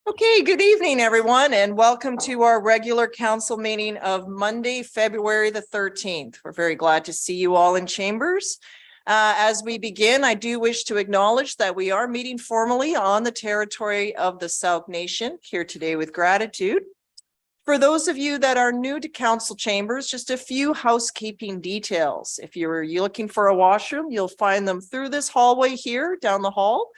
Okay, good evening, everyone, and welcome to our regular council meeting of Monday, February the 13th. We're very glad to see you all in chambers. As we begin, I do wish to acknowledge that we are meeting formally on the territory of the Sauk Nation here today with gratitude. For those of you that are new to council chambers, just a few housekeeping details. If you're looking for a washroom, you'll find them through this hallway here down the hall.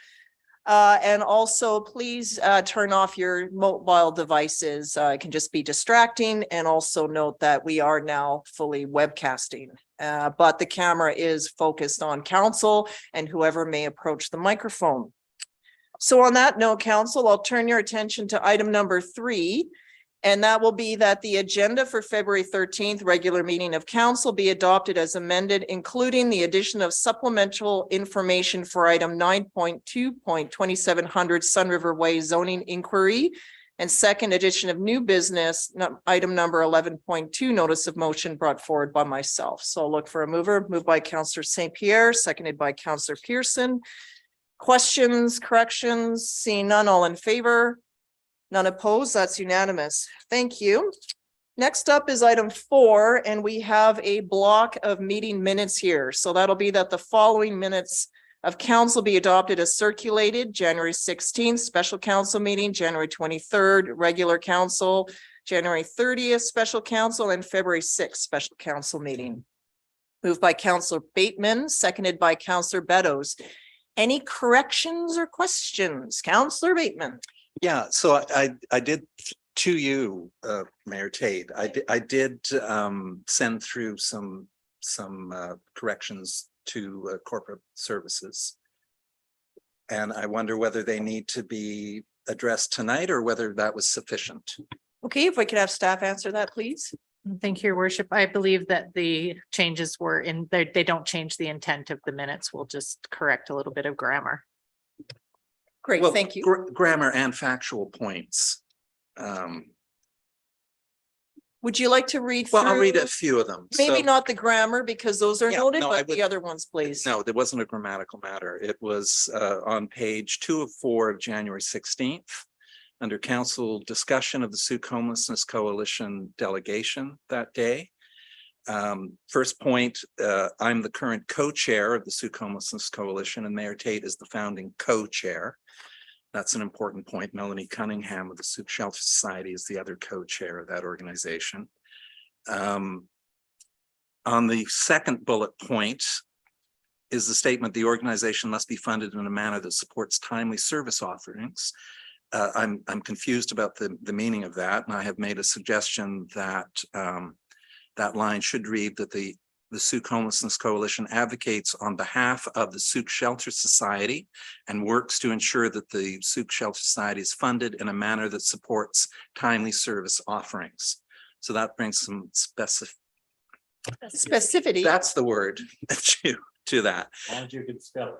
And also please turn off your mobile devices. It can just be distracting, and also note that we are now fully webcasting, but the camera is focused on council and whoever may approach the microphone. So on that note, council, I'll turn your attention to item number 3. And that will be that the agenda for February 13th regular meeting of council be adopted as amended, including the addition of supplemental information for item 9.2.2700 Sun River Way zoning inquiry, and second addition of new business, item number 11.2, notice of motion brought forward by myself. So I'll look for a mover. Moved by Councillor St. Pierre, seconded by Councillor Pearson. Questions, corrections? Seeing none, all in favor? None opposed. That's unanimous. Thank you. Next up is item 4, and we have a block of meeting minutes here. So that'll be that the following minutes of council be adopted as circulated: January 16th, special council meeting, January 23rd, regular council, January 30th, special council, and February 6th, special council meeting. Moved by Councillor Bateman, seconded by Councillor Beddoes. Any corrections or questions? Councillor Bateman. Yeah, so I did to you, Mayor Tate. I did send through some corrections to corporate services, and I wonder whether they need to be addressed tonight or whether that was sufficient. Okay, if we could have staff answer that, please. Thank you, Your Worship. I believe that the changes were in they don't change the intent of the minutes. We'll just correct a little bit of grammar. Great, Well, thank you. Grammar and factual points. Would you like to read Well, through? I'll read a few of them. Maybe So, not the grammar because those are Yeah, noted, no, I but the would- other ones, please. No, there wasn't a grammatical matter. It was on page 2 of 4 of January 16th. Under council discussion of the Sauk Homelessness Coalition delegation that day. First point, I'm the current co-chair of the Sauk Homelessness Coalition, and Mayor Tate is the founding co-chair. That's an important point. Melanie Cunningham of the Sauk Shelter Society is the other co-chair of that organization. On the second bullet point is the statement, the organization must be funded in a manner that supports timely service offerings. I'm confused about the meaning of that, and I have made a suggestion that that line should read that the Sauk Homelessness Coalition advocates on behalf of the Sauk Shelter Society and works to ensure that the Sauk Shelter Society is funded in a manner that supports timely service offerings. So that brings some Specificity. That's the word to that. And you can spell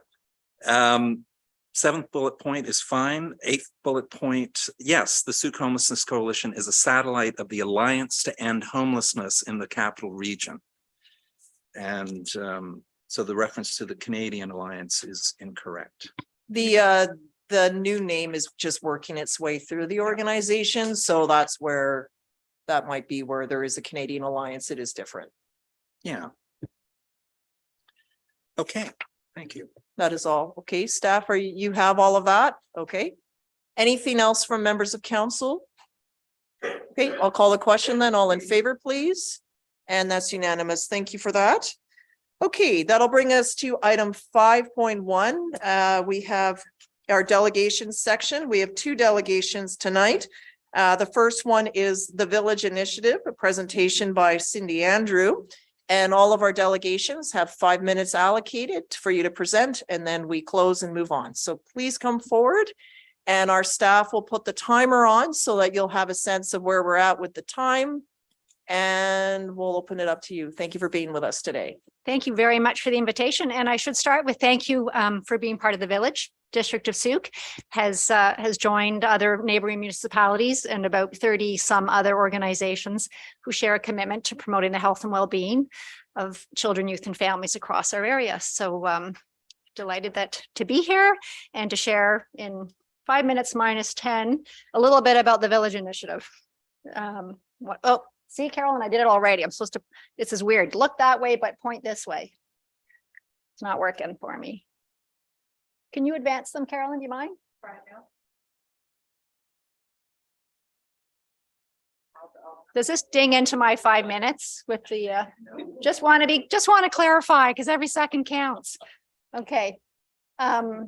it. 7th bullet point is fine. 8th bullet point, yes, the Sauk Homelessness Coalition is a satellite of the Alliance to End Homelessness in the Capital Region. And so the reference to the Canadian Alliance is incorrect. The new name is just working its way through the organization. So that's where that might be where there is a Canadian Alliance. It is different. Yeah. Okay, thank you. That is all. Okay, staff, you have all of that? Okay. Anything else from members of council? Okay, I'll call the question then. All in favor, please. And that's unanimous. Thank you for that. Okay, that'll bring us to item 5.1. We have our delegations section. We have 2 delegations tonight. The first one is the Village Initiative, a presentation by Cindy Andrew. And all of our delegations have 5 minutes allocated for you to present, and then we close and move on. So please come forward, and our staff will put the timer on so that you'll have a sense of where we're at with the time. And we'll open it up to you. Thank you for being with us today. Thank you very much for the invitation. And I should start with thank you for being part of the Village. District of Sauk has joined other neighboring municipalities and about 30 some other organizations who share a commitment to promoting the health and well-being of children, youth, and families across our area. So delighted to be here and to share in 5 minutes minus 10, a little bit about the Village Initiative. Oh, see, Carolyn, I did it already. I'm supposed to, this is weird. Look that way, but point this way. It's not working for me. Can you advance them, Carolyn? Do you mind? Does this ding into my 5 minutes with the, just want to clarify because every second counts. Okay. Are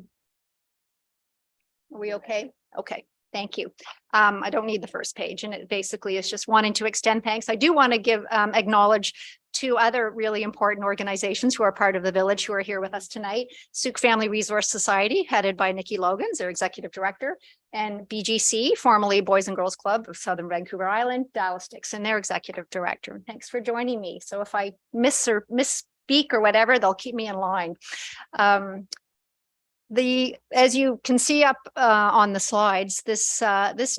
we okay? Okay. Thank you. I don't need the first page, and it basically is just wanting to extend thanks. I do want to give acknowledge two other really important organizations who are part of the Village who are here with us tonight. Souk Family Resource Society, headed by Nikki Logans, their executive director, and BGC, formerly Boys and Girls Club of Southern Vancouver Island, Dallas Dixon, their executive director. Thanks for joining me. So if I misspeak or whatever, they'll keep me in line. As you can see up on the slides, this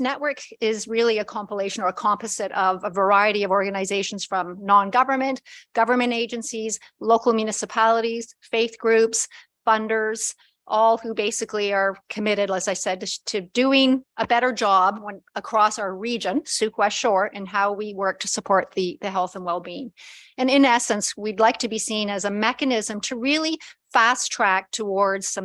network is really a compilation or a composite of a variety of organizations from non-government, government agencies, local municipalities, faith groups, funders, all who basically are committed, as I said, to doing a better job across our region, Souk West Shore, and how we work to support the health and well-being. And in essence, we'd like to be seen as a mechanism to really fast track towards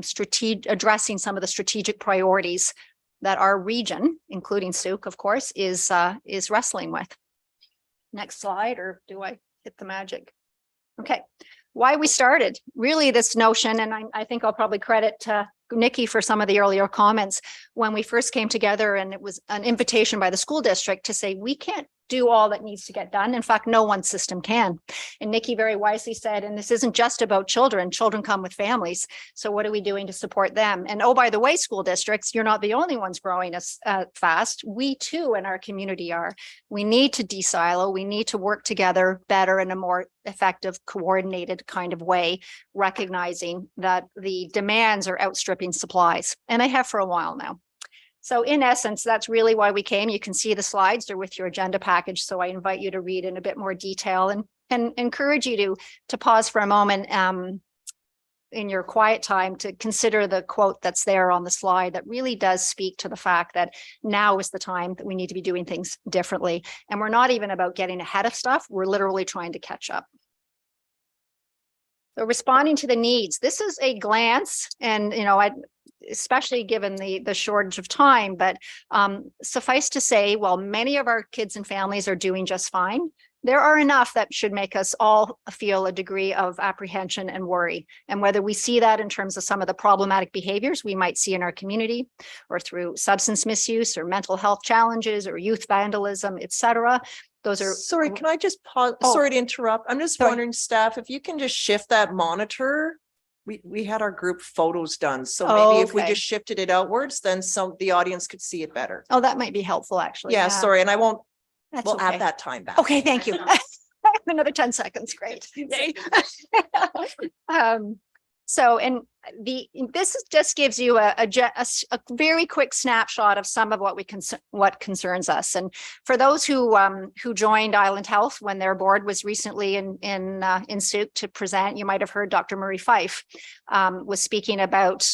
addressing some of the strategic priorities that our region, including Souk, of course, is wrestling with. Next slide, or do I hit the magic? Okay. Why we started, really this notion, and I think I'll probably credit Nikki for some of the earlier comments when we first came together, and it was an invitation by the school district to say, we can't do all that needs to get done. In fact, no one system can. And Nikki very wisely said, and this isn't just about children come with families. So what are we doing to support them? And oh, by the way, school districts, you're not the only ones growing as fast. We too in our community are. We need to de-silo. We need to work together better in a more effective, coordinated kind of way, recognizing that the demands are outstripping supplies. And they have for a while now. So in essence, that's really why we came. You can see the slides, they're with your agenda package. So I invite you to read in a bit more detail and encourage you to pause for a moment in your quiet time to consider the quote that's there on the slide that really does speak to the fact that now is the time that we need to be doing things differently. And we're not even about getting ahead of stuff. We're literally trying to catch up. So responding to the needs, this is a glance, and especially given the shortage of time, but suffice to say, while many of our kids and families are doing just fine, there are enough that should make us all feel a degree of apprehension and worry. And whether we see that in terms of some of the problematic behaviors we might see in our community, or through substance misuse or mental health challenges or youth vandalism, et cetera, those are. Sorry, can I just pause? Oh. Sorry to interrupt. I'm just Sorry. wondering, staff, if you can just shift that monitor. We had our group photos done, so Oh, maybe if we okay. just shifted it outwards, then the audience could see it better. Oh, that might be helpful, actually. Yeah, sorry, and I won't, That's we'll okay. add that time back. Okay, thank you. Another 10 seconds, great. Yay. This just gives you a very quick snapshot of some of what concerns us. And for those who joined Island Health when their board was recently in Souk to present, you might have heard Dr. Murray Fife was speaking about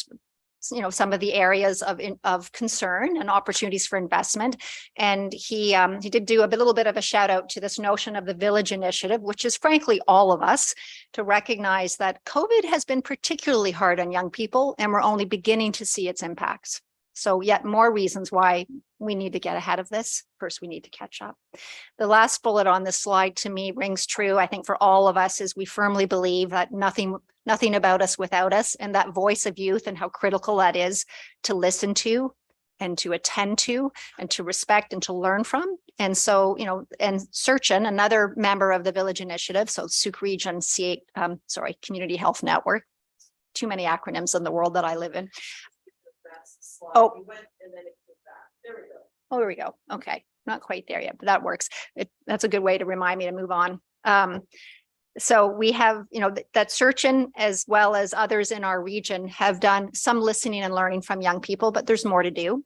some of the areas of concern and opportunities for investment. And he did do a little bit of a shout out to this notion of the Village Initiative, which is frankly all of us, to recognize that COVID has been particularly hard on young people, and we're only beginning to see its impacts. So yet more reasons why we need to get ahead of this. First, we need to catch up. The last bullet on this slide to me rings true, I think, for all of us, is we firmly believe that nothing about us without us, and that voice of youth and how critical that is to listen to and to attend to and to respect and to learn from. And so, and Searchin, another member of the Village Initiative, so Souk Region Community Health Network, too many acronyms in the world that I live in. Oh. Oh, there we go. Okay, not quite there yet, but that works. That's a good way to remind me to move on. So we have, that Searchin as well as others in our region have done some listening and learning from young people, but there's more to do.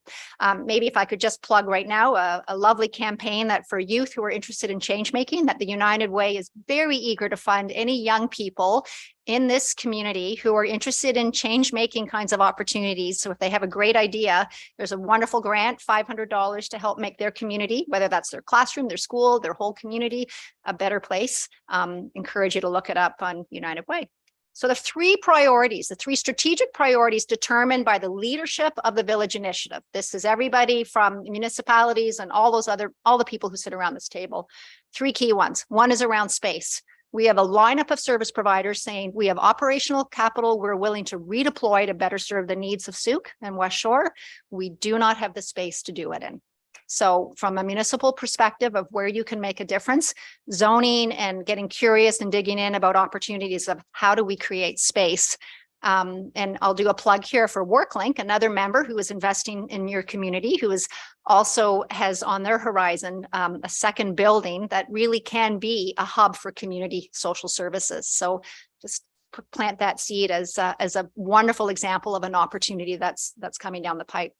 Maybe if I could just plug right now, a lovely campaign that for youth who are interested in change making, that the United Way is very eager to fund any young people in this community who are interested in change making kinds of opportunities. So if they have a great idea, there's a wonderful grant, $500 to help make their community, whether that's their classroom, their school, their whole community, a better place. Encourage you to look it up on United Way. So the three strategic priorities determined by the leadership of the Village Initiative. This is everybody from municipalities and all the people who sit around this table. Three key ones. One is around space. We have a lineup of service providers saying we have operational capital we're willing to redeploy to better serve the needs of Sooke and West Shore. We do not have the space to do it in. So from a municipal perspective of where you can make a difference, zoning and getting curious and digging in about opportunities of how do we create space. And I'll do a plug here for WorkLink, another member who is investing in your community, who is also has on their horizon a second building that really can be a hub for community social services. So just plant that seed as a wonderful example of an opportunity that's coming down the pipe.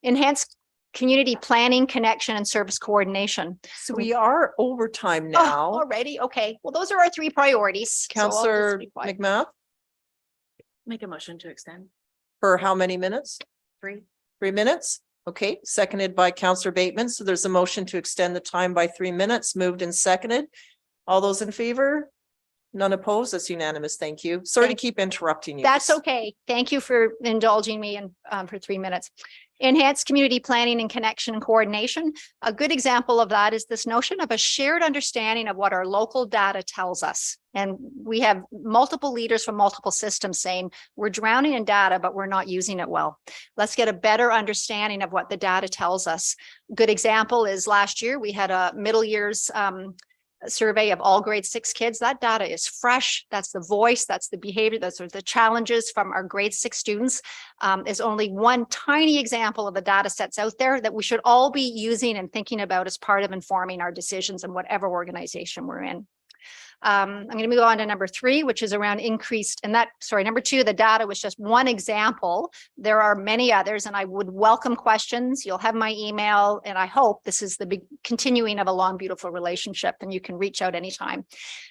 Enhanced community planning, connection, and service coordination. So we are overtime Oh, now. already? Okay. Well, those are our three priorities. So I'll just Councillor be quiet. McMath, Make a motion to extend. for how many minutes? 3. 3 minutes? Okay, seconded by Councillor Bateman. So there's a motion to extend the time by 3 minutes, moved and seconded. All those in favor? None opposed? That's unanimous. Thank you. Sorry to Thank- keep interrupting you. That's okay. Thank you for indulging me and for 3 minutes. Enhanced community planning and connection and coordination. A good example of that is this notion of a shared understanding of what our local data tells us. And we have multiple leaders from multiple systems saying we're drowning in data, but we're not using it well. Let's get a better understanding of what the data tells us. Good example is last year we had a middle years survey of all grade 6 kids. That data is fresh. That's the voice, that's the behavior, those are the challenges from our grade 6 students. Is only one tiny example of the data sets out there that we should all be using and thinking about as part of informing our decisions in whatever organization we're in. I'm going to move on to number 3, which is around increased, and number 2, the data was just one example. There are many others, and I would welcome questions. You'll have my email, and I hope this is the continuing of a long, beautiful relationship, and you can reach out anytime.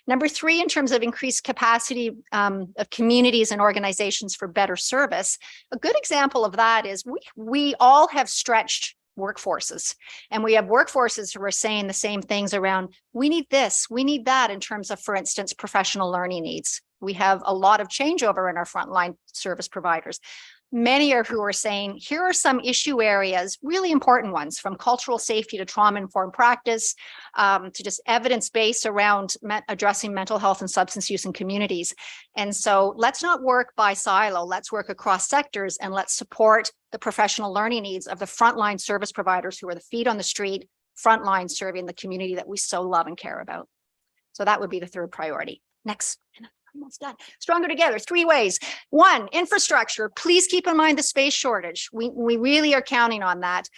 Number 3, in terms of increased capacity of communities and organizations for better service, a good example of that is we all have stretched workforces, and we have workforces who are saying the same things around, we need this, we need that in terms of, for instance, professional learning needs. We have a lot of changeover in our frontline service providers. Many are who are saying, here are some issue areas, really important ones, from cultural safety to trauma-informed practice, to just evidence-based around addressing mental health and substance use in communities. And so let's not work by silo, let's work across sectors, and let's support the professional learning needs of the frontline service providers who are the feet on the street, frontline serving the community that we so love and care about. So that would be the 3rd priority. Next. Almost done. Stronger together, 3 ways. 1, infrastructure. Please keep in mind the space shortage. We really are counting on that.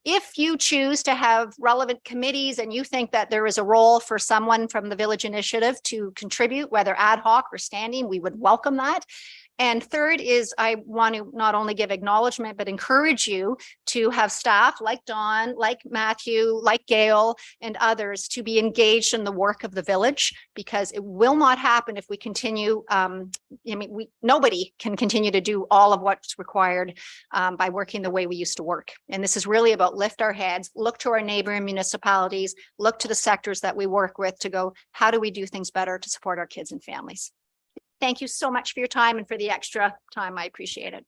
If you choose to have relevant committees and you think that there is a role for someone from the Village Initiative to contribute, whether ad hoc or standing, we would welcome that. And 3rd is I want to not only give acknowledgement, but encourage you to have staff like Dawn, like Matthew, like Gail, and others to be engaged in the work of the village, because it will not happen if we continue. Nobody can continue to do all of what's required by working the way we used to work. And this is really about lift our heads, look to our neighboring municipalities, look to the sectors that we work with to go, how do we do things better to support our kids and families? Thank you so much for your time and for the extra time. I appreciate it.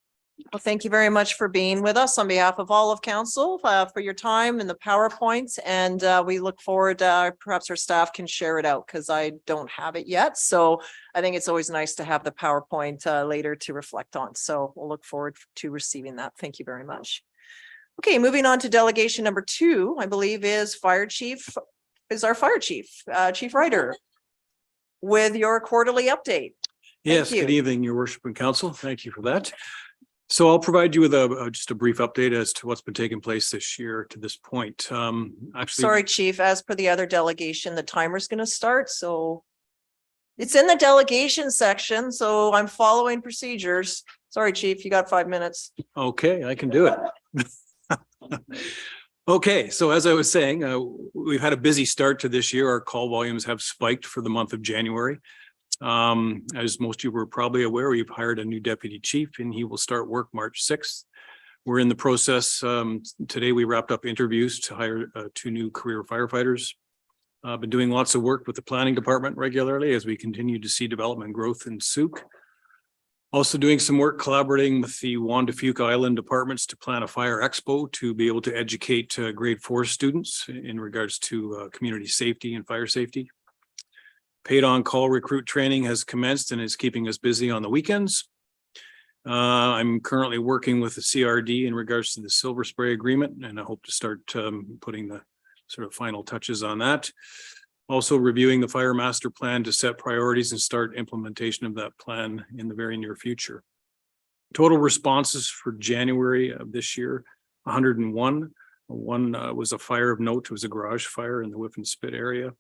Well, thank you very much for being with us on behalf of all of council, for your time and the PowerPoints. And we look forward, perhaps our staff can share it out because I don't have it yet. So I think it's always nice to have the PowerPoint later to reflect on. So we'll look forward to receiving that. Thank you very much. Okay, moving on to delegation number 2, I believe is our fire chief, Chief Ryder, with your quarterly update. Yes, you. good evening, your worship and council. Thank you for that. So I'll provide you with just a brief update as to what's been taking place this year to this point. Actually, Sorry, Chief, as per the other delegation, the timer's going to start. So It's in the delegation section, so I'm following procedures. Sorry, chief, you got 5 minutes. Okay, I can do it. Okay, so as I was saying, we've had a busy start to this year. Our call volumes have spiked for the month of January. As most of you were probably aware, we've hired a new deputy chief and he will start work March 6th. We're in the process. Today we wrapped up interviews to hire 2 new career firefighters. Been doing lots of work with the planning department regularly as we continue to see development growth in Souk. Also doing some work collaborating with the Juan de Fuca Island departments to plan a fire expo to be able to educate grade 4 students in regards to community safety and fire safety. Paid on call recruit training has commenced and is keeping us busy on the weekends. I'm currently working with the CRD in regards to the Silver Spray agreement, and I hope to start putting the sort of final touches on that. Also reviewing the fire master plan to set priorities and start implementation of that plan in the very near future. Total responses for January of this year, 101. One was a fire of note. It was a garage fire in the Whiff and Spit area.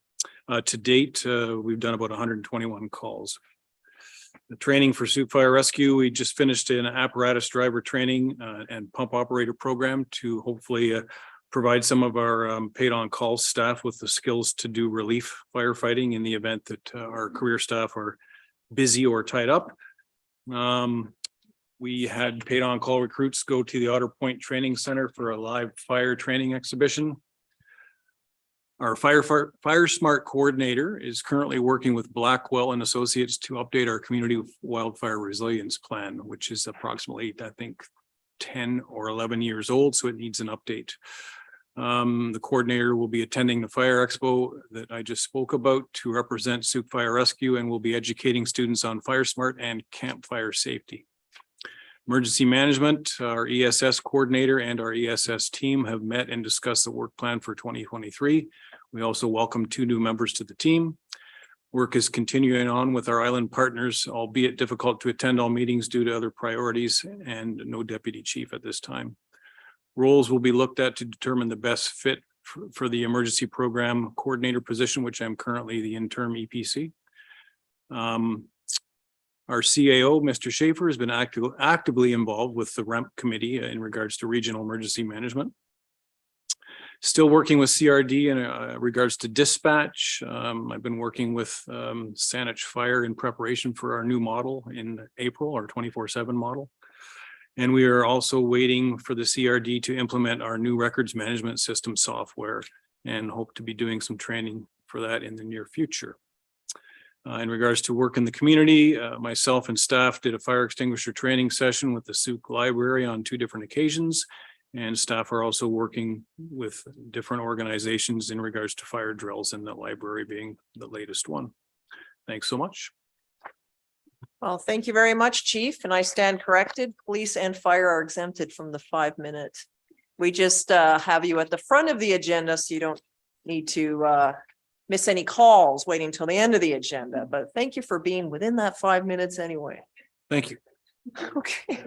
To date, we've done about 121 calls. The training for Souk Fire Rescue, we just finished an apparatus driver training and pump operator program to hopefully provide some of our paid on call staff with the skills to do relief firefighting in the event that our career staff are busy or tied up. We had paid on call recruits go to the Otter Point Training Center for a live fire training exhibition. Our Fire Smart coordinator is currently working with Blackwell and Associates to update our community wildfire resilience plan, which is approximately, I think, 10 or 11 years old, so it needs an update. The coordinator will be attending the fire expo that I just spoke about to represent Souk Fire Rescue and will be educating students on Fire Smart and campfire safety. Emergency management, our ESS coordinator and our ESS team have met and discussed the work plan for 2023. We also welcome 2 new members to the team. Work is continuing on with our island partners, albeit difficult to attend all meetings due to other priorities and no deputy chief at this time. Roles will be looked at to determine the best fit for the emergency program coordinator position, which I'm currently the interim EPC. Our CAO, Mr. Schaefer, has been actively involved with the REMP committee in regards to regional emergency management. Still working with CRD in regards to dispatch. I've been working with Saanich Fire in preparation for our new model in April, our 24/7 model. And we are also waiting for the CRD to implement our new records management system software and hope to be doing some training for that in the near future. In regards to work in the community, myself and staff did a fire extinguisher training session with the Souk Library on 2 different occasions. And staff are also working with different organizations in regards to fire drills, and the library being the latest one. Thanks so much. Well, thank you very much, chief. And I stand corrected. Police and fire are exempted from the 5-minute. We just have you at the front of the agenda, so you don't need to miss any calls waiting until the end of the agenda. But thank you for being within that 5 minutes anyway. Thank you. Okay.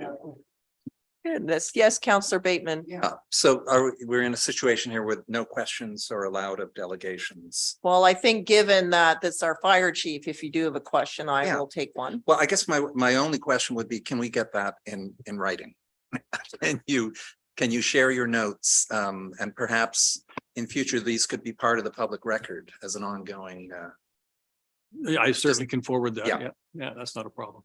Goodness. Yes, Councillor Bateman. Yeah, so we're in a situation here with no questions are allowed of delegations. Well, I think given that that's our fire chief, if you do have a question, I Yeah. will take one. Well, I guess my only question would be, can we get that in writing? Can you share your notes? And perhaps in future, these could be part of the public record as an ongoing. I certainly can forward that. Yeah. Yeah, that's not a problem.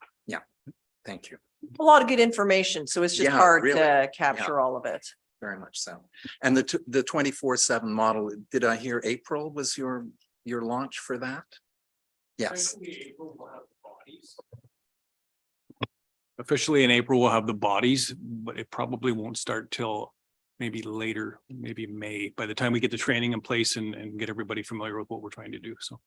Thank you A lot of good information, so it's just Yeah, hard really. to capture all of it. very much so. And the 24/7 model, did I hear April was your launch for that? Yes. Officially in April, we'll have the bodies, but it probably won't start till maybe later, maybe May, by the time we get the training in place and get everybody familiar with what we're trying to do. So.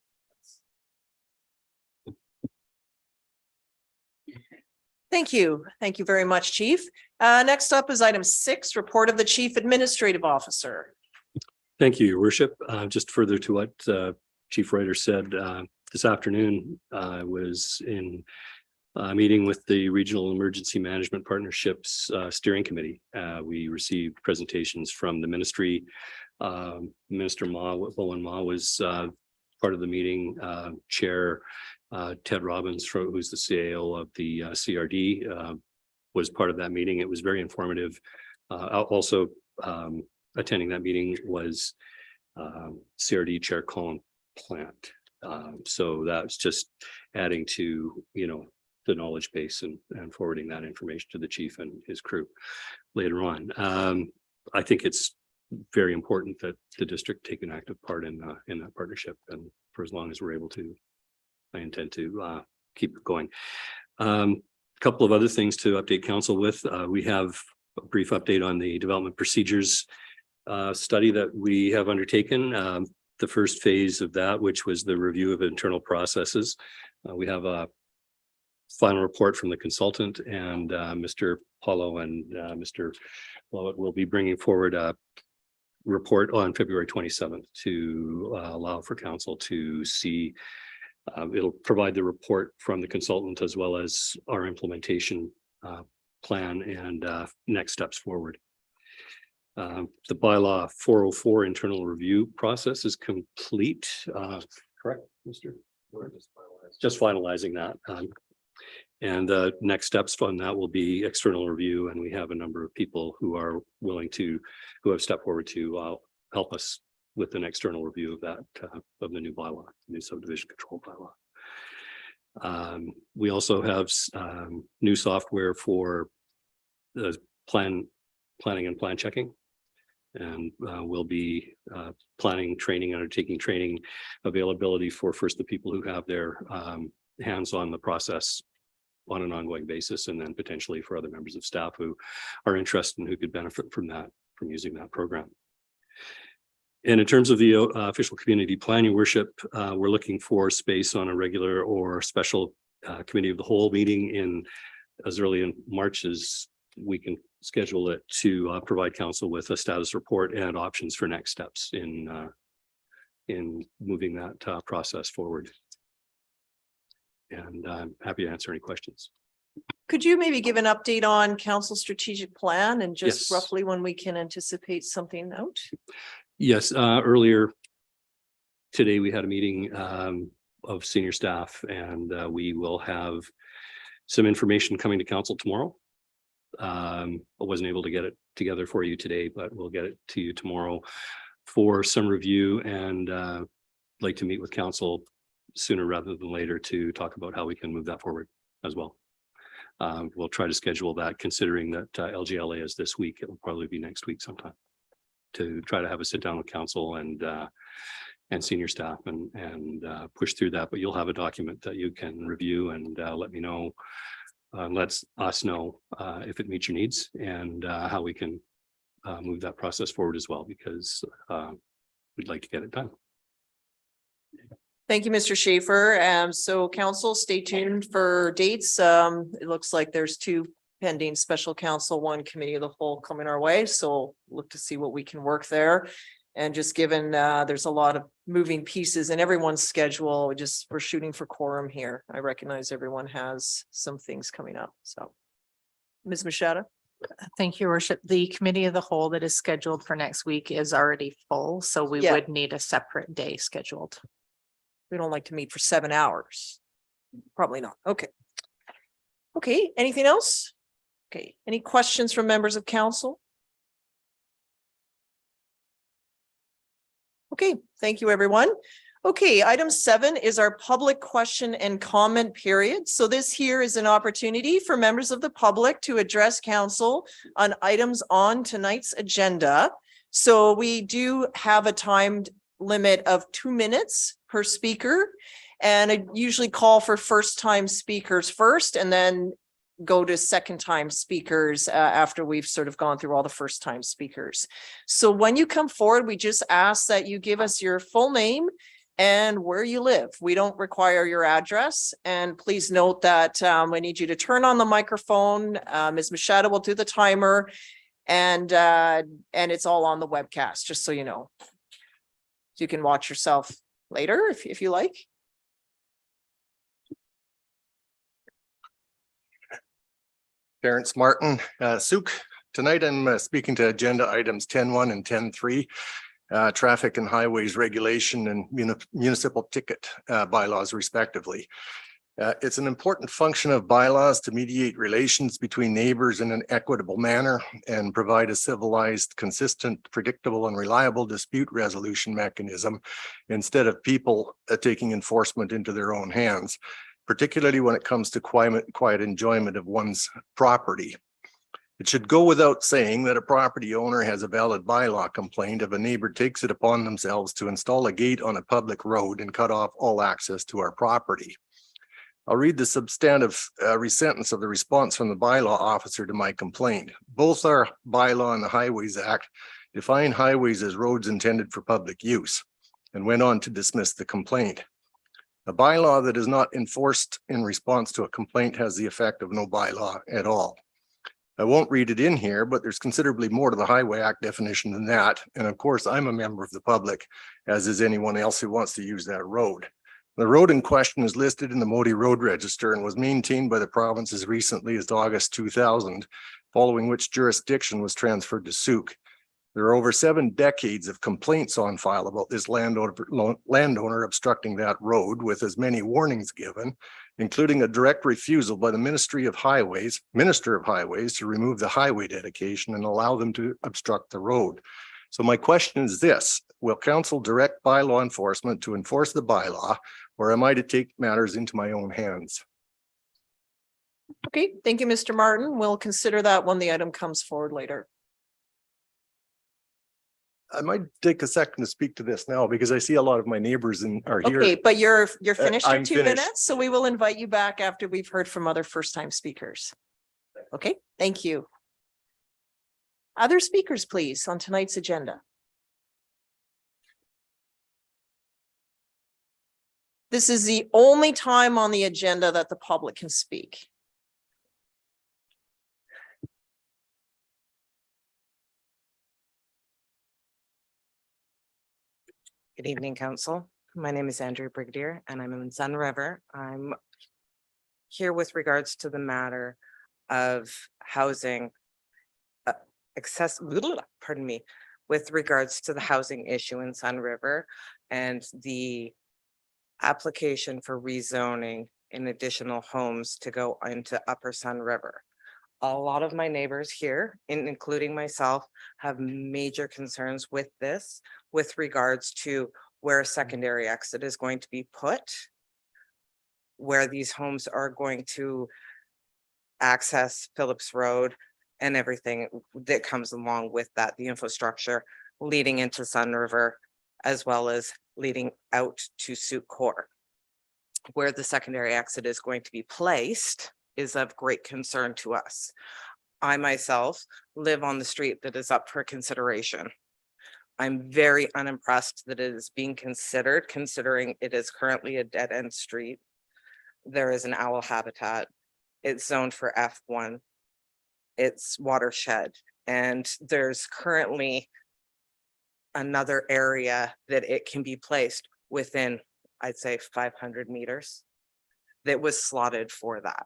Thank you. Thank you very much, chief. Next up is item 6, report of the chief administrative officer. Thank you, your worship. Just further to what Chief Ryder said, this afternoon, I was in a meeting with the Regional Emergency Management Partnerships Steering Committee. We received presentations from the ministry. Minister Bowen Ma was part of the meeting. Chair Ted Robbins, who's the CAO of the CRD, was part of that meeting. It was very informative. Also attending that meeting was CRD Chair Colin Plant. So that's just adding to, the knowledge base and forwarding that information to the chief and his crew later on. I think it's very important that the district take an active part in that partnership, and for as long as we're able to, I intend to keep it going. Couple of other things to update council with. We have a brief update on the development procedures study that we have undertaken. The first phase of that, which was the review of internal processes. We have a final report from the consultant, and Mr. Paulo and Mr. Lovett will be bringing forward a report on February 27th to allow for council to see. It'll provide the report from the consultant as well as our implementation plan and next steps forward. The bylaw 404 internal review process is complete. Correct, Mr. Just finalizing that. And the next steps on that will be external review. And we have a number of people who are willing to, who have stepped forward to help us with an external review of that, of the new bylaw, new subdivision control bylaw. We also have new software for the planning and plan checking. And we'll be undertaking training availability for first the people who have their hands on the process on an ongoing basis, and then potentially for other members of staff who are interested and who could benefit from that, from using that program. And in terms of the official community plan, your worship, we're looking for space on a regular or special committee of the whole meeting in as early in March as we can schedule it to provide council with a status report and options for next steps in moving that process forward. And I'm happy to answer any questions. Could you maybe give an update on council strategic plan and just Yes. roughly when we can anticipate something out? Yes, earlier today we had a meeting of senior staff, and we will have some information coming to council tomorrow. I wasn't able to get it together for you today, but we'll get it to you tomorrow for some review, and like to meet with council sooner rather than later to talk about how we can move that forward as well. We'll try to schedule that, considering that LGLA is this week. It'll probably be next week sometime, to try to have a sit down with council and senior staff and push through that. But you'll have a document that you can review and let me know, lets us know if it meets your needs, and how we can move that process forward as well, because we'd like to get it done. Thank you, Mr. Schaefer. So council, stay tuned for dates. It looks like there's two pending special council, one committee of the whole coming our way. So look to see what we can work there. And just given there's a lot of moving pieces in everyone's schedule, we're shooting for quorum here. I recognize everyone has some things coming up. So Ms. Machado. Thank you, worship. The committee of the whole that is scheduled for next week is already full, so we Yeah. would need a separate day scheduled. We don't like to meet for 7 hours. Probably not. Okay. Okay, anything else? Okay, any questions from members of council? Okay, thank you, everyone. Okay, item 7 is our public question and comment period. So this here is an opportunity for members of the public to address council on items on tonight's agenda. So we do have a timed limit of 2 minutes per speaker. And I usually call for first-time speakers first, and then go to second-time speakers after we've sort of gone through all the first-time speakers. So when you come forward, we just ask that you give us your full name and where you live. We don't require your address. And please note that we need you to turn on the microphone. Ms. Machado will do the timer, and it's all on the webcast, just so you know. You can watch yourself later if you like. Terrence Martin, Souk. Tonight I'm speaking to agenda items 10.1 and 10.3. traffic and highways regulation and municipal ticket bylaws respectively. It's an important function of bylaws to mediate relations between neighbors in an equitable manner and provide a civilized, consistent, predictable, and reliable dispute resolution mechanism instead of people taking enforcement into their own hands, particularly when it comes to quiet enjoyment of one's property. It should go without saying that a property owner has a valid bylaw complaint if a neighbor takes it upon themselves to install a gate on a public road and cut off all access to our property. I'll read the substantive resentence of the response from the bylaw officer to my complaint. Both our bylaw and the Highways Act define highways as roads intended for public use and went on to dismiss the complaint. A bylaw that is not enforced in response to a complaint has the effect of no bylaw at all. I won't read it in here, but there's considerably more to the Highway Act definition than that. And of course, I'm a member of the public, as is anyone else who wants to use that road. The road in question is listed in the Modi Road Register and was maintained by the province as recently as August 2000, following which jurisdiction was transferred to Sooke. There are over 7 decades of complaints on file about this landowner obstructing that road, with as many warnings given, including a direct refusal by the Minister of Highways to remove the highway dedication and allow them to obstruct the road. So my question is this: will council direct bylaw enforcement to enforce the bylaw, or am I to take matters into my own hands? Okay, thank you, Mr. Martin. We'll consider that when the item comes forward later. I might take a second to speak to this now because I see a lot of my neighbors are here. Okay, but you're finished your I'm 2 finished. minutes, so we will invite you back after we've heard from other first-time speakers. Okay, thank you. Other speakers, please, on tonight's agenda. This is the only time on the agenda that the public can speak. Good evening, Council. My name is Andrea Brigadier and I'm in Sun River. I'm here with regards to the matter of housing with regards to the housing issue in Sun River and the application for rezoning in additional homes to go into Upper Sun River. A lot of my neighbors here, including myself, have major concerns with this with regards to where a secondary exit is going to be put, where these homes are going to access Phillips Road and everything that comes along with that, the infrastructure leading into Sun River, as well as leading out to Sooke Core. Where the secondary exit is going to be placed is of great concern to us. I myself live on the street that is up for consideration. I'm very unimpressed that it is being considered, considering it is currently a dead-end street. There is an owl habitat. It's zoned for F1. It's watershed. And there's currently another area that it can be placed within, I'd say 500 meters, that was slotted for that.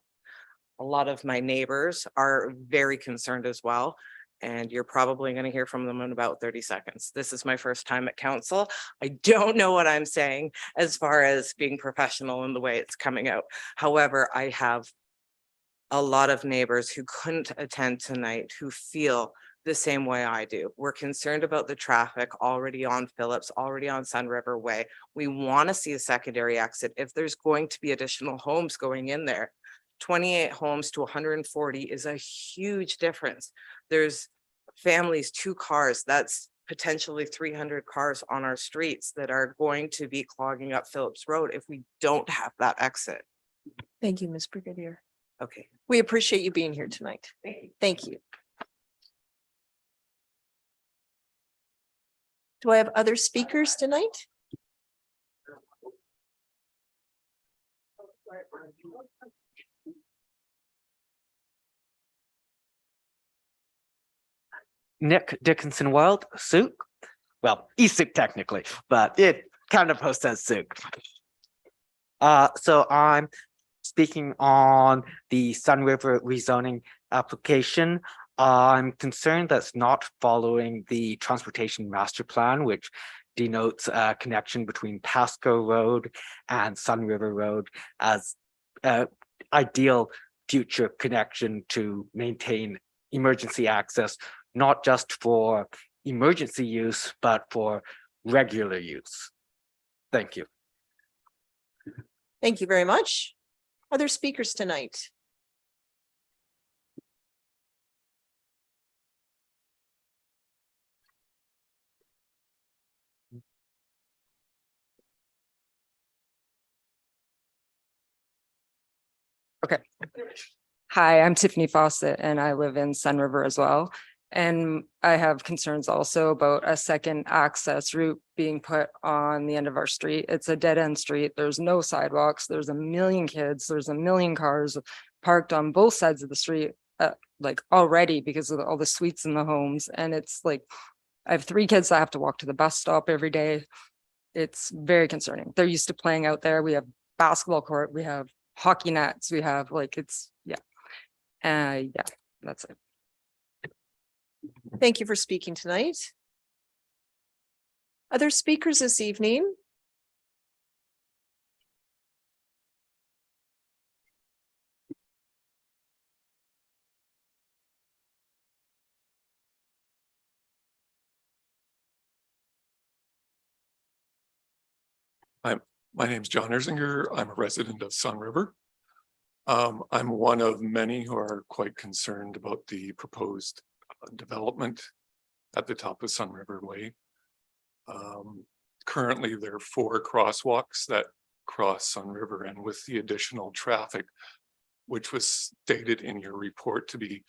A lot of my neighbors are very concerned as well, and you're probably going to hear from them in about 30 seconds. This is my first time at council. I don't know what I'm saying as far as being professional in the way it's coming out. However, I have a lot of neighbors who couldn't attend tonight who feel the same way I do. We're concerned about the traffic already on Phillips, already on Sun River Way. We want to see a secondary exit. If there's going to be additional homes going in there, 28 homes to 140 is a huge difference. There's families, 2 cars, that's potentially 300 cars on our streets that are going to be clogging up Phillips Road if we don't have that exit. Thank you, Ms. Brigadier. Okay. We appreciate you being here tonight. Thank you. Do I have other speakers tonight? Nick Dickinson World, Sooke. Well, East Sooke technically, but it kind of posts as Sooke. So I'm speaking on the Sun River rezoning application. I'm concerned that's not following the transportation master plan, which denotes a connection between Pasco Road and Sun River Road as ideal future connection to maintain emergency access, not just for emergency use, but for regular use. Thank you. Thank you very much. Other speakers tonight? Hi, I'm Tiffany Fawcett and I live in Sun River as well. And I have concerns also about a second access route being put on the end of our street. It's a dead end street. There's no sidewalks. There's a million kids. There's a million cars parked on both sides of the street, like already because of all the suites in the homes. And it's like, I have 3 kids that have to walk to the bus stop every day. It's very concerning. They're used to playing out there. We have basketball court, we have hockey nets, we have like, it's, yeah. Yeah, that's it. Thank you for speaking tonight. Other speakers this evening? My name's John Erzinger. I'm a resident of Sun River. I'm one of many who are quite concerned about the proposed development at the top of Sun River Way. Currently, there are 4 crosswalks that cross Sun River, and with the additional traffic, which was stated in your report to be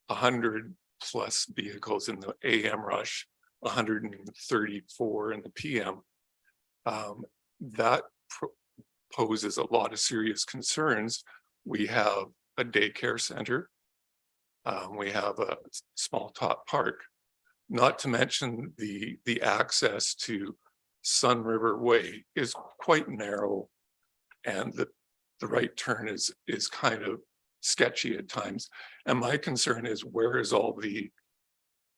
100 plus vehicles in the AM rush, 134 in the PM, that poses a lot of serious concerns. We have a daycare center. We have a small top park, not to mention the access to Sun River Way is quite narrow, and the right turn is kind of sketchy at times. And my concern is, where is all the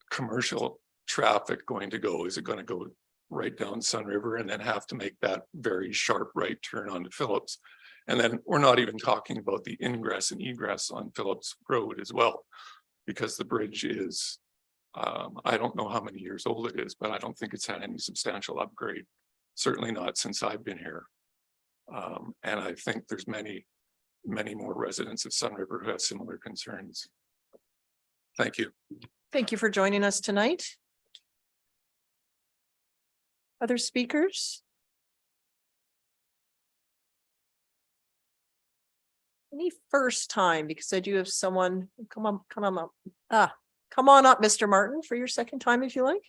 commercial traffic going to go? Is it going to go right down Sun River and then have to make that very sharp right turn onto Phillips? And then we're not even talking about the ingress and egress on Phillips Road as well, because the bridge is, I don't know how many years old it is, but I don't think it's had any substantial upgrade. Certainly not since I've been here. And I think there's many more residents of Sun River who have similar concerns. Thank you. Thank you for joining us tonight. Other speakers? Any first time, because I do have someone, come on up. Come on up, Mr. Martin, for your second time, if you like.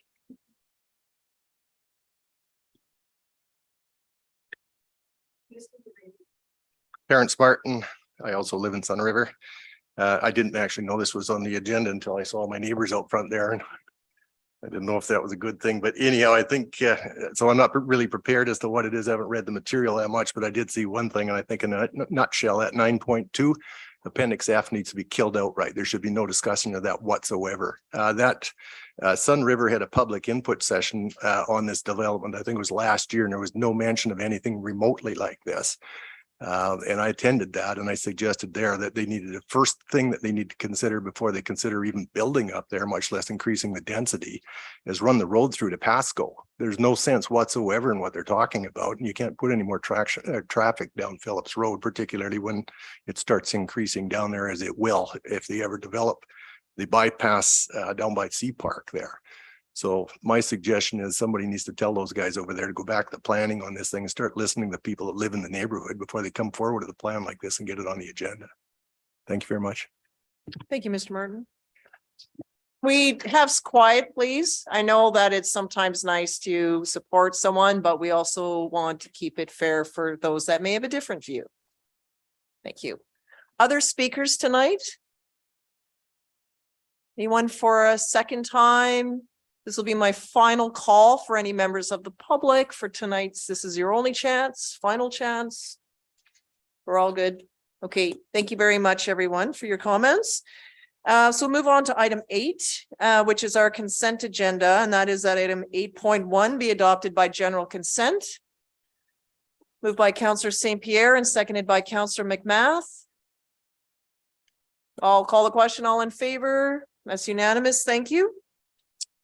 Terrence Martin. I also live in Sun River. I didn't actually know this was on the agenda until I saw my neighbors out front there, and I didn't know if that was a good thing, but anyhow, I think, so I'm not really prepared as to what it is. I haven't read the material that much, but I did see one thing, and I think in a nutshell, at 9.2, Appendix F needs to be killed outright. There should be no discussion of that whatsoever. Sun River had a public input session on this development. I think it was last year, and there was no mention of anything remotely like this. And I attended that, and I suggested there that they needed, the first thing that they need to consider before they consider even building up there, much less increasing the density, is run the road through to Pasco. There's no sense whatsoever in what they're talking about, and you can't put any more traffic down Phillips Road, particularly when it starts increasing down there, as it will if they ever develop the bypass down by Sea Park there. So my suggestion is somebody needs to tell those guys over there to go back to planning on this thing and start listening to people that live in the neighborhood before they come forward with a plan like this and get it on the agenda. Thank you very much. Thank you, Mr. Martin. We have quiet, please. I know that it's sometimes nice to support someone, but we also want to keep it fair for those that may have a different view. Thank you. Other speakers tonight? Anyone for a second time? This will be my final call for any members of the public for tonight's. This is your only chance, final chance. We're all good. Okay, thank you very much, everyone, for your comments. So move on to item 8, which is our consent agenda, and that is that item 8.1 be adopted by general consent. Moved by Councillor St. Pierre and seconded by Councillor McMath. I'll call the question. All in favor? That's unanimous. Thank you.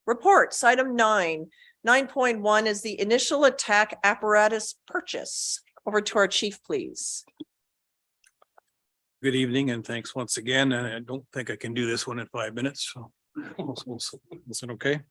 Reports, item 9. 9.1 is the initial attack apparatus purchase. Over to our chief, please. Good evening and thanks once again. And I don't think I can do this one in 5 minutes. So is it okay?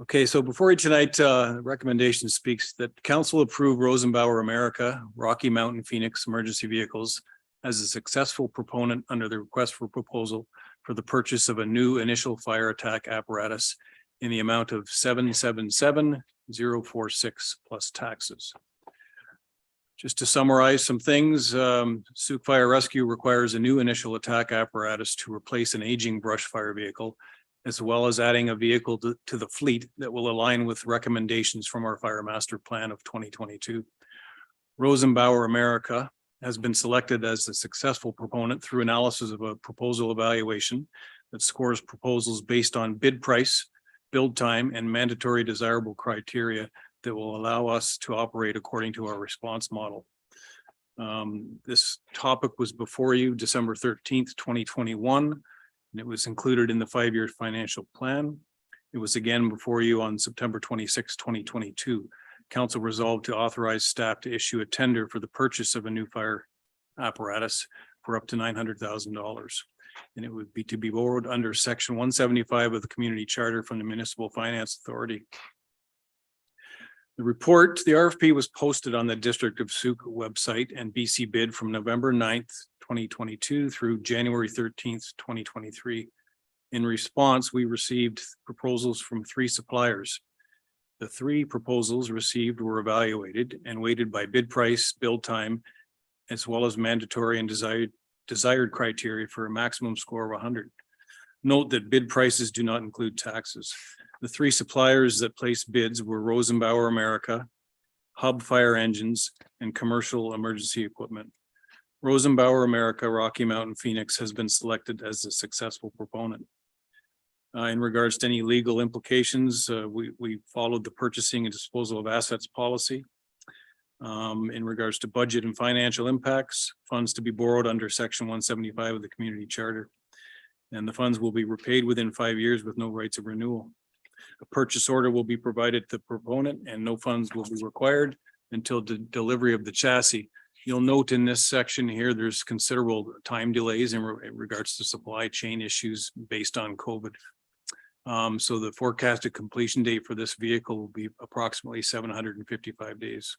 Okay, so before you tonight, recommendation speaks that council approve Rosenbauer America, Rocky Mountain Phoenix Emergency Vehicles as a successful proponent under the request for proposal for the purchase of a new initial fire attack apparatus in the amount of $777,046 plus taxes. Just to summarize some things, Sooke Fire Rescue requires a new initial attack apparatus to replace an aging brush fire vehicle, as well as adding a vehicle to the fleet that will align with recommendations from our Fire Master Plan of 2022. Rosenbauer America has been selected as a successful proponent through analysis of a proposal evaluation that scores proposals based on bid price, build time, and mandatory desirable criteria that will allow us to operate according to our response model. This topic was before you December 13th, 2021, and it was included in the 5-year financial plan. It was again before you on September 26, 2022. Council resolved to authorize staff to issue a tender for the purchase of a new fire apparatus for up to $900,000. And it would be to be borrowed under section 175 of the community charter from the Municipal Finance Authority. The RFP was posted on the District of Sooke website and BC Bid from November 9th, 2022 through January 13th, 2023. In response, we received proposals from 3 suppliers. The 3 proposals received were evaluated and weighted by bid price, build time, as well as mandatory and desired criteria for a maximum score of 100. Note that bid prices do not include taxes. The 3 suppliers that placed bids were Rosenbauer America, Hub Fire Engines, and Commercial Emergency Equipment. Rosenbauer America, Rocky Mountain Phoenix has been selected as a successful proponent. In regards to any legal implications, we followed the purchasing and disposal of assets policy. In regards to budget and financial impacts, funds to be borrowed under section 175 of the community charter. And the funds will be repaid within 5 years with no rights of renewal. A purchase order will be provided to the proponent and no funds will be required until the delivery of the chassis. You'll note in this section here, there's considerable time delays in regards to supply chain issues based on COVID. So the forecasted completion date for this vehicle will be approximately 755 days.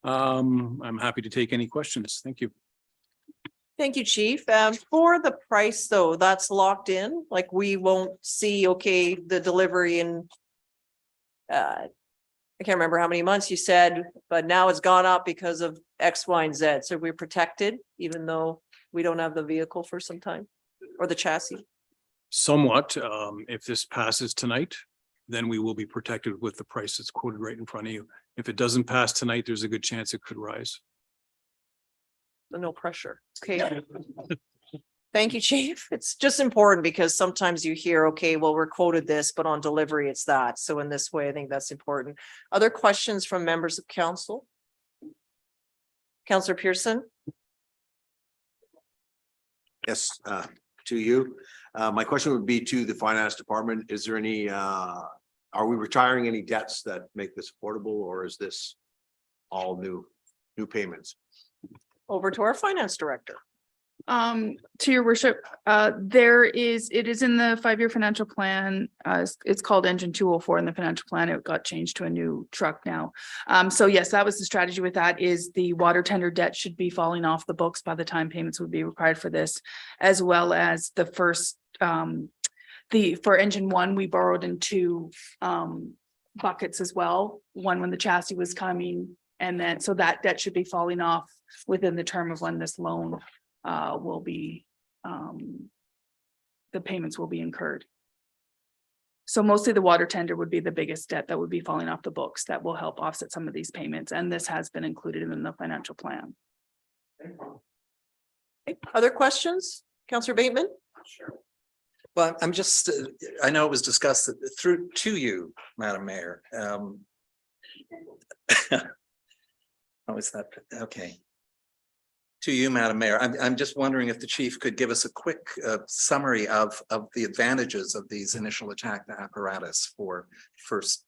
I'm happy to take any questions. Thank you. Thank you, Chief. For the price, though, that's locked in, like we won't see, okay, the delivery in I can't remember how many months you said, but now it's gone up because of X, Y, and Z. So we're protected even though we don't have the vehicle for some time or the chassis. Somewhat, if this passes tonight, then we will be protected with the price that's quoted right in front of you. If it doesn't pass tonight, there's a good chance it could rise. No pressure. Okay. Thank you, Chief. It's just important because sometimes you hear, okay, well, we're quoted this, but on delivery, it's that. So in this way, I think that's important. Other questions from members of council? Councillor Pearson? Yes, to you. My question would be to the finance department. Is there any, are we retiring any debts that make this affordable, or is this all new payments? Over to our finance director. To your worship, it is in the 5-year financial plan. It's called Engine 204 in the financial plan. It got changed to a new truck now. So yes, that was the strategy with that, is the water tender debt should be falling off the books by the time payments would be required for this, as well as the first, for engine 1, we borrowed in 2 buckets as well. One when the chassis was coming, and then so that debt should be falling off within the term of when this loan will be, the payments will be incurred. So mostly the water tender would be the biggest debt that would be falling off the books that will help offset some of these payments. And this has been included in the financial plan. Okay, other questions? Counselor Bateman? Well, I'm just, I know it was discussed through to you, Madam Mayor. How is that? Okay. To you, Madam Mayor, I'm just wondering if the chief could give us a quick summary of the advantages of these initial attack apparatus for first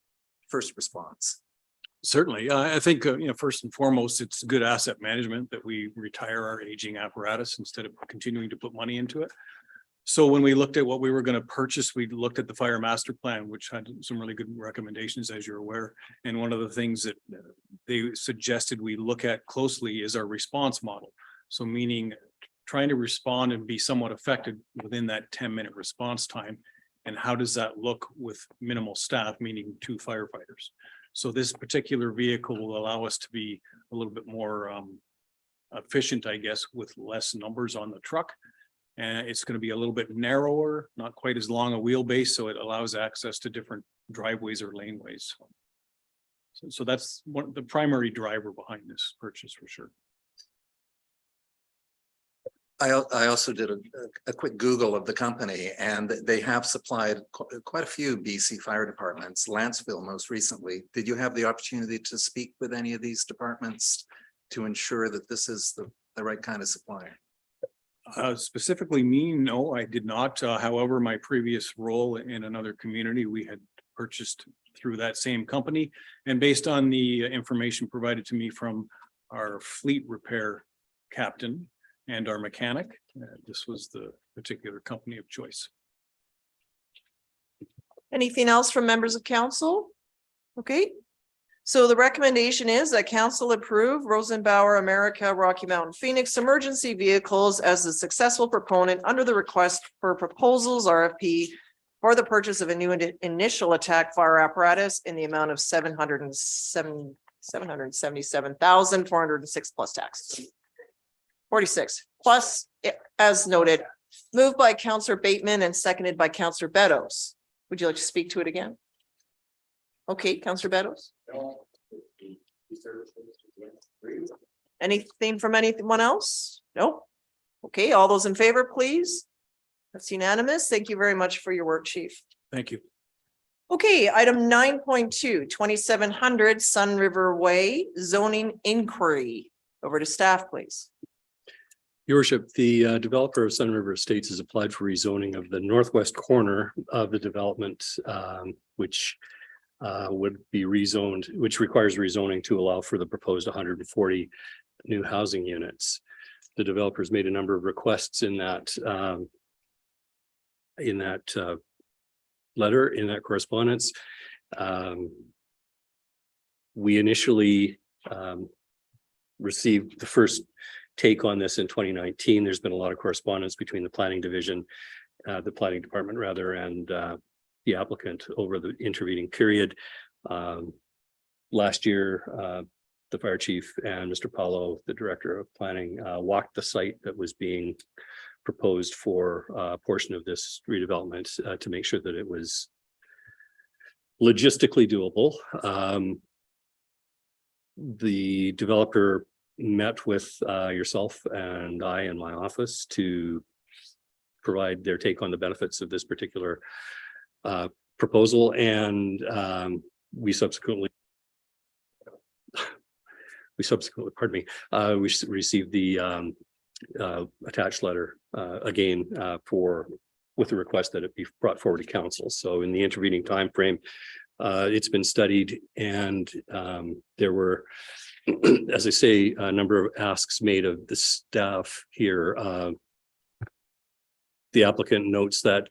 response. Certainly. I think, first and foremost, it's good asset management that we retire our aging apparatus instead of continuing to put money into it. So when we looked at what we were going to purchase, we looked at the fire master plan, which had some really good recommendations, as you're aware. And one of the things that they suggested we look at closely is our response model. So meaning trying to respond and be somewhat effective within that 10-minute response time. And how does that look with minimal staff, meaning 2 firefighters? So this particular vehicle will allow us to be a little bit more efficient, I guess, with less numbers on the truck. And it's going to be a little bit narrower, not quite as long a wheelbase, so it allows access to different driveways or laneways. So that's the primary driver behind this purchase for sure. I also did a quick Google of the company, and they have supplied quite a few BC fire departments, Lanceville most recently. Did you have the opportunity to speak with any of these departments to ensure that this is the right kind of supplier? Specifically me, no, I did not. However, my previous role in another community, we had purchased through that same company. And based on the information provided to me from our fleet repair captain and our mechanic, this was the particular company of choice. Anything else from members of council? Okay. So the recommendation is that council approve Rosenbauer America Rocky Mountain Phoenix emergency vehicles as a successful proponent under the request for proposals RFP for the purchase of a new initial attack fire apparatus in the amount of $777,406 plus taxes. 46 plus, as noted, moved by Councillor Bateman and seconded by Councillor Beddoes. Would you like to speak to it again? Okay, Councillor Beddoes. Anything from anyone else? Nope. Okay, all those in favor, please. That's unanimous. Thank you very much for your work, Chief. Thank you. Okay, item 9.2, 2700 Sun River Way zoning inquiry. Over to staff, please. Your worship, the developer of Sun River Estates has applied for rezoning of the northwest corner of the development, which would be rezoned, which requires rezoning to allow for the proposed 140 new housing units. The developers made a number of requests in that letter, in that correspondence. We initially received the first take on this in 2019. There's been a lot of correspondence between the planning division, the planning department rather, and the applicant over the intervening period. Last year, the fire chief and Mr. Paulo, the director of planning, walked the site that was being proposed for a portion of this redevelopment to make sure that it was logistically doable. The developer met with yourself and I in my office to provide their take on the benefits of this particular proposal, and we subsequently, pardon me, we received the attached letter again with the request that it be brought forward to council. So in the intervening time frame, it's been studied, and there were, as I say, a number of asks made of the staff here. The applicant notes that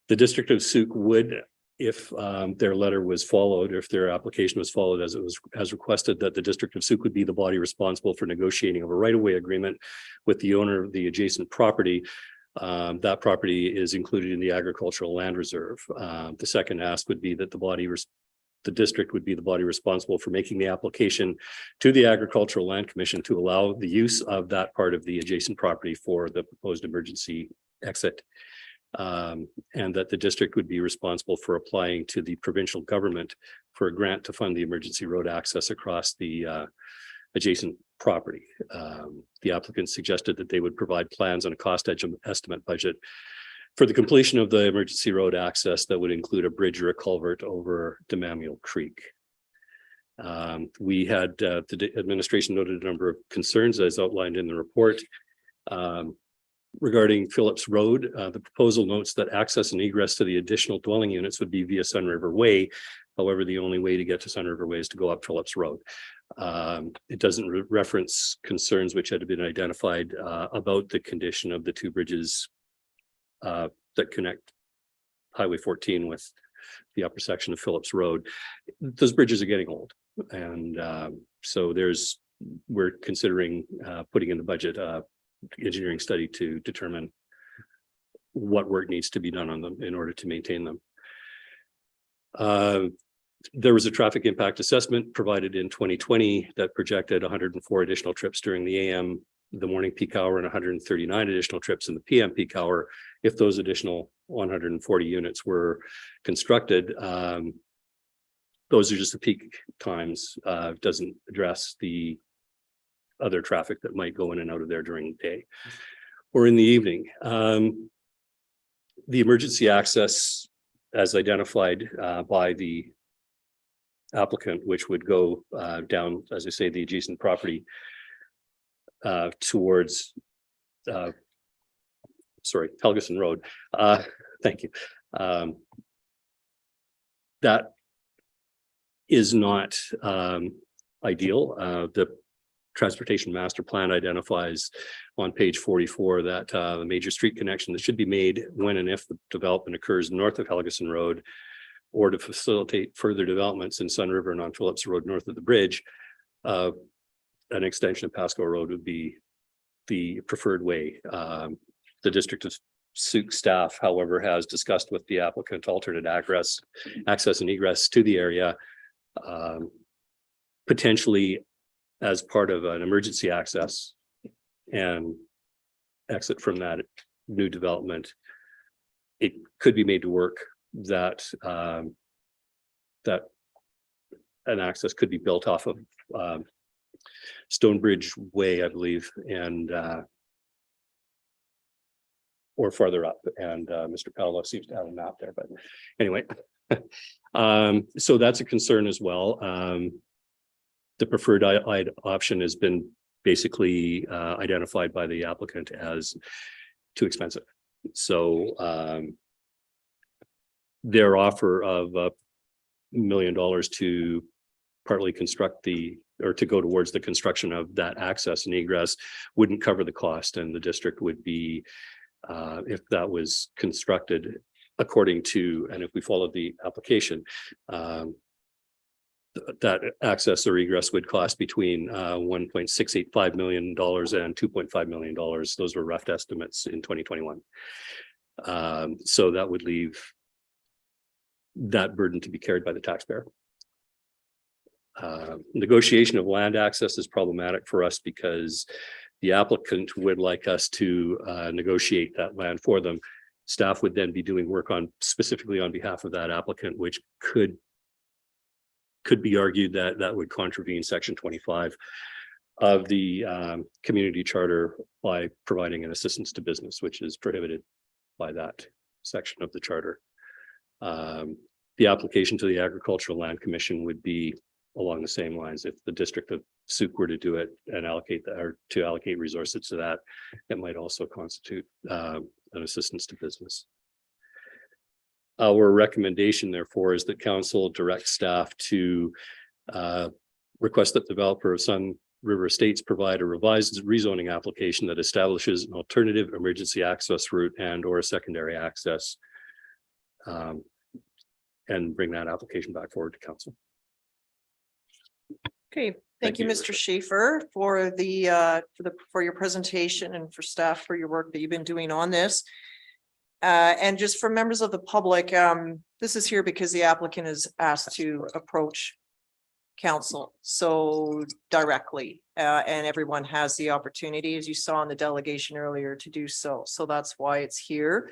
the District of Sooke would, if their letter was followed, if their application was followed as it was as requested, that the District of Sooke would be the body responsible for negotiating of a right-of-way agreement with the owner of the adjacent property. That property is included in the agricultural land reserve. The second ask would be that the district would be the body responsible for making the application to the Agricultural Land Commission to allow the use of that part of the adjacent property for the proposed emergency exit. And that the district would be responsible for applying to the provincial government for a grant to fund the emergency road access across the adjacent property. The applicant suggested that they would provide plans on a cost estimate budget for the completion of the emergency road access that would include a bridge or a culvert over Demamiel Creek. We had, the administration noted a number of concerns as outlined in the report. Regarding Phillips Road, the proposal notes that access and egress to the additional dwelling units would be via Sun River Way. However, the only way to get to Sun River Way is to go up Phillips Road. It doesn't reference concerns which had been identified about the condition of the two bridges that connect Highway 14 with the upper section of Phillips Road. Those bridges are getting old. And so we're considering putting in the budget engineering study to determine what work needs to be done on them in order to maintain them. There was a traffic impact assessment provided in 2020 that projected 104 additional trips during the AM, the morning peak hour, and 139 additional trips in the PM peak hour. If those additional 140 units were constructed, those are just the peak times, doesn't address the other traffic that might go in and out of there during the day or in the evening. The emergency access as identified by the applicant, which would go down, as I say, the adjacent property towards Helgeson Road. Thank you. That is not ideal. The Transportation Master Plan identifies on page 44 that the major street connection that should be made when and if the development occurs north of Helgeson Road, or to facilitate further developments in Sun River and on Phillips Road north of the bridge, an extension of Pasco Road would be the preferred way. The District of Sauk staff, however, has discussed with the applicant alternate access and egress to the area, potentially as part of an emergency access and exit from that new development. It could be made to work that that an access could be built off of Stonebridge Way, I believe, and or farther up. And Mr. Paolo seems to have a map there, but anyway, so that's a concern as well. The preferred option has been basically identified by the applicant as too expensive. So their offer of $1 million to partly construct or to go towards the construction of that access and egress wouldn't cover the cost, and the district would be, if that was constructed according to, and if we followed the application, that access or egress would cost between $1.685 million and $2.5 million. Those were rough estimates in 2021. So that would leave that burden to be carried by the taxpayer. Negotiation of land access is problematic for us because the applicant would like us to negotiate that land for them. Staff would then be doing work specifically on behalf of that applicant, which could be argued that that would contravene section 25 of the community charter by providing an assistance to business, which is prohibited by that section of the charter. The application to the Agricultural Land Commission would be along the same lines. If the District of Sauk were to do it and allocate that, or to allocate resources to that, it might also constitute an assistance to business. Our recommendation, therefore, is that council direct staff to request that the developer of Sun River Estates provide a revised rezoning application that establishes an alternative emergency access route and or a secondary access, and bring that application back forward to council. Okay, thank you, Mr. Schaefer, for your presentation and for staff for your work that you've been doing on this. And just for members of the public, this is here because the applicant is asked to approach council so directly, and everyone has the opportunity, as you saw in the delegation earlier, to do so. So that's why it's here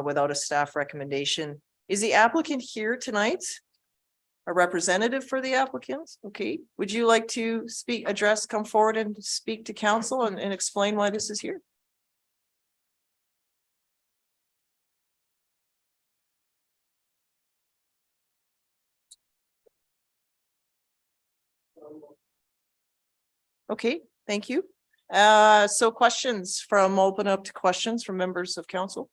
without a staff recommendation. Is the applicant here tonight? a representative for the applicants? Okay, would you like to come forward and speak to council and explain why this is here? Okay, thank you. So open up to questions from members of council.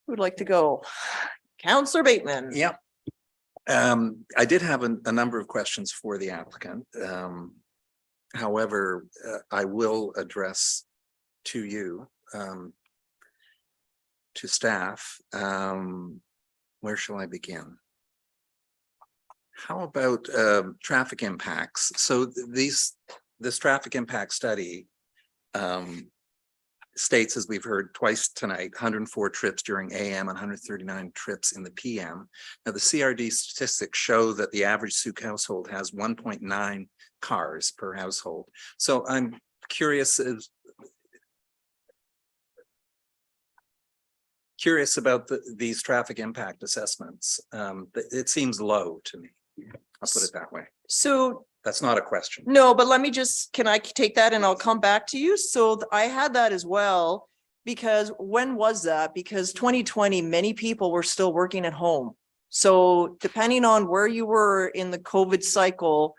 Who'd like to go? Counselor Bateman. Yep. I did have a number of questions for the applicant. However, I will address to you, to staff. Where shall I begin? How about traffic impacts? So this traffic impact study states, as we've heard twice tonight, 104 trips during AM and 139 trips in the PM. Now, the CRD statistics show that the average Sooke household has 1.9 cars per household. So I'm curious about these traffic impact assessments. It seems low to me. I'll put it that way. So that's not a question. no, but can I take that and I'll come back to you? So I had that as well, because when was that? Because 2020, many people were still working at home. So depending on where you were in the COVID cycle,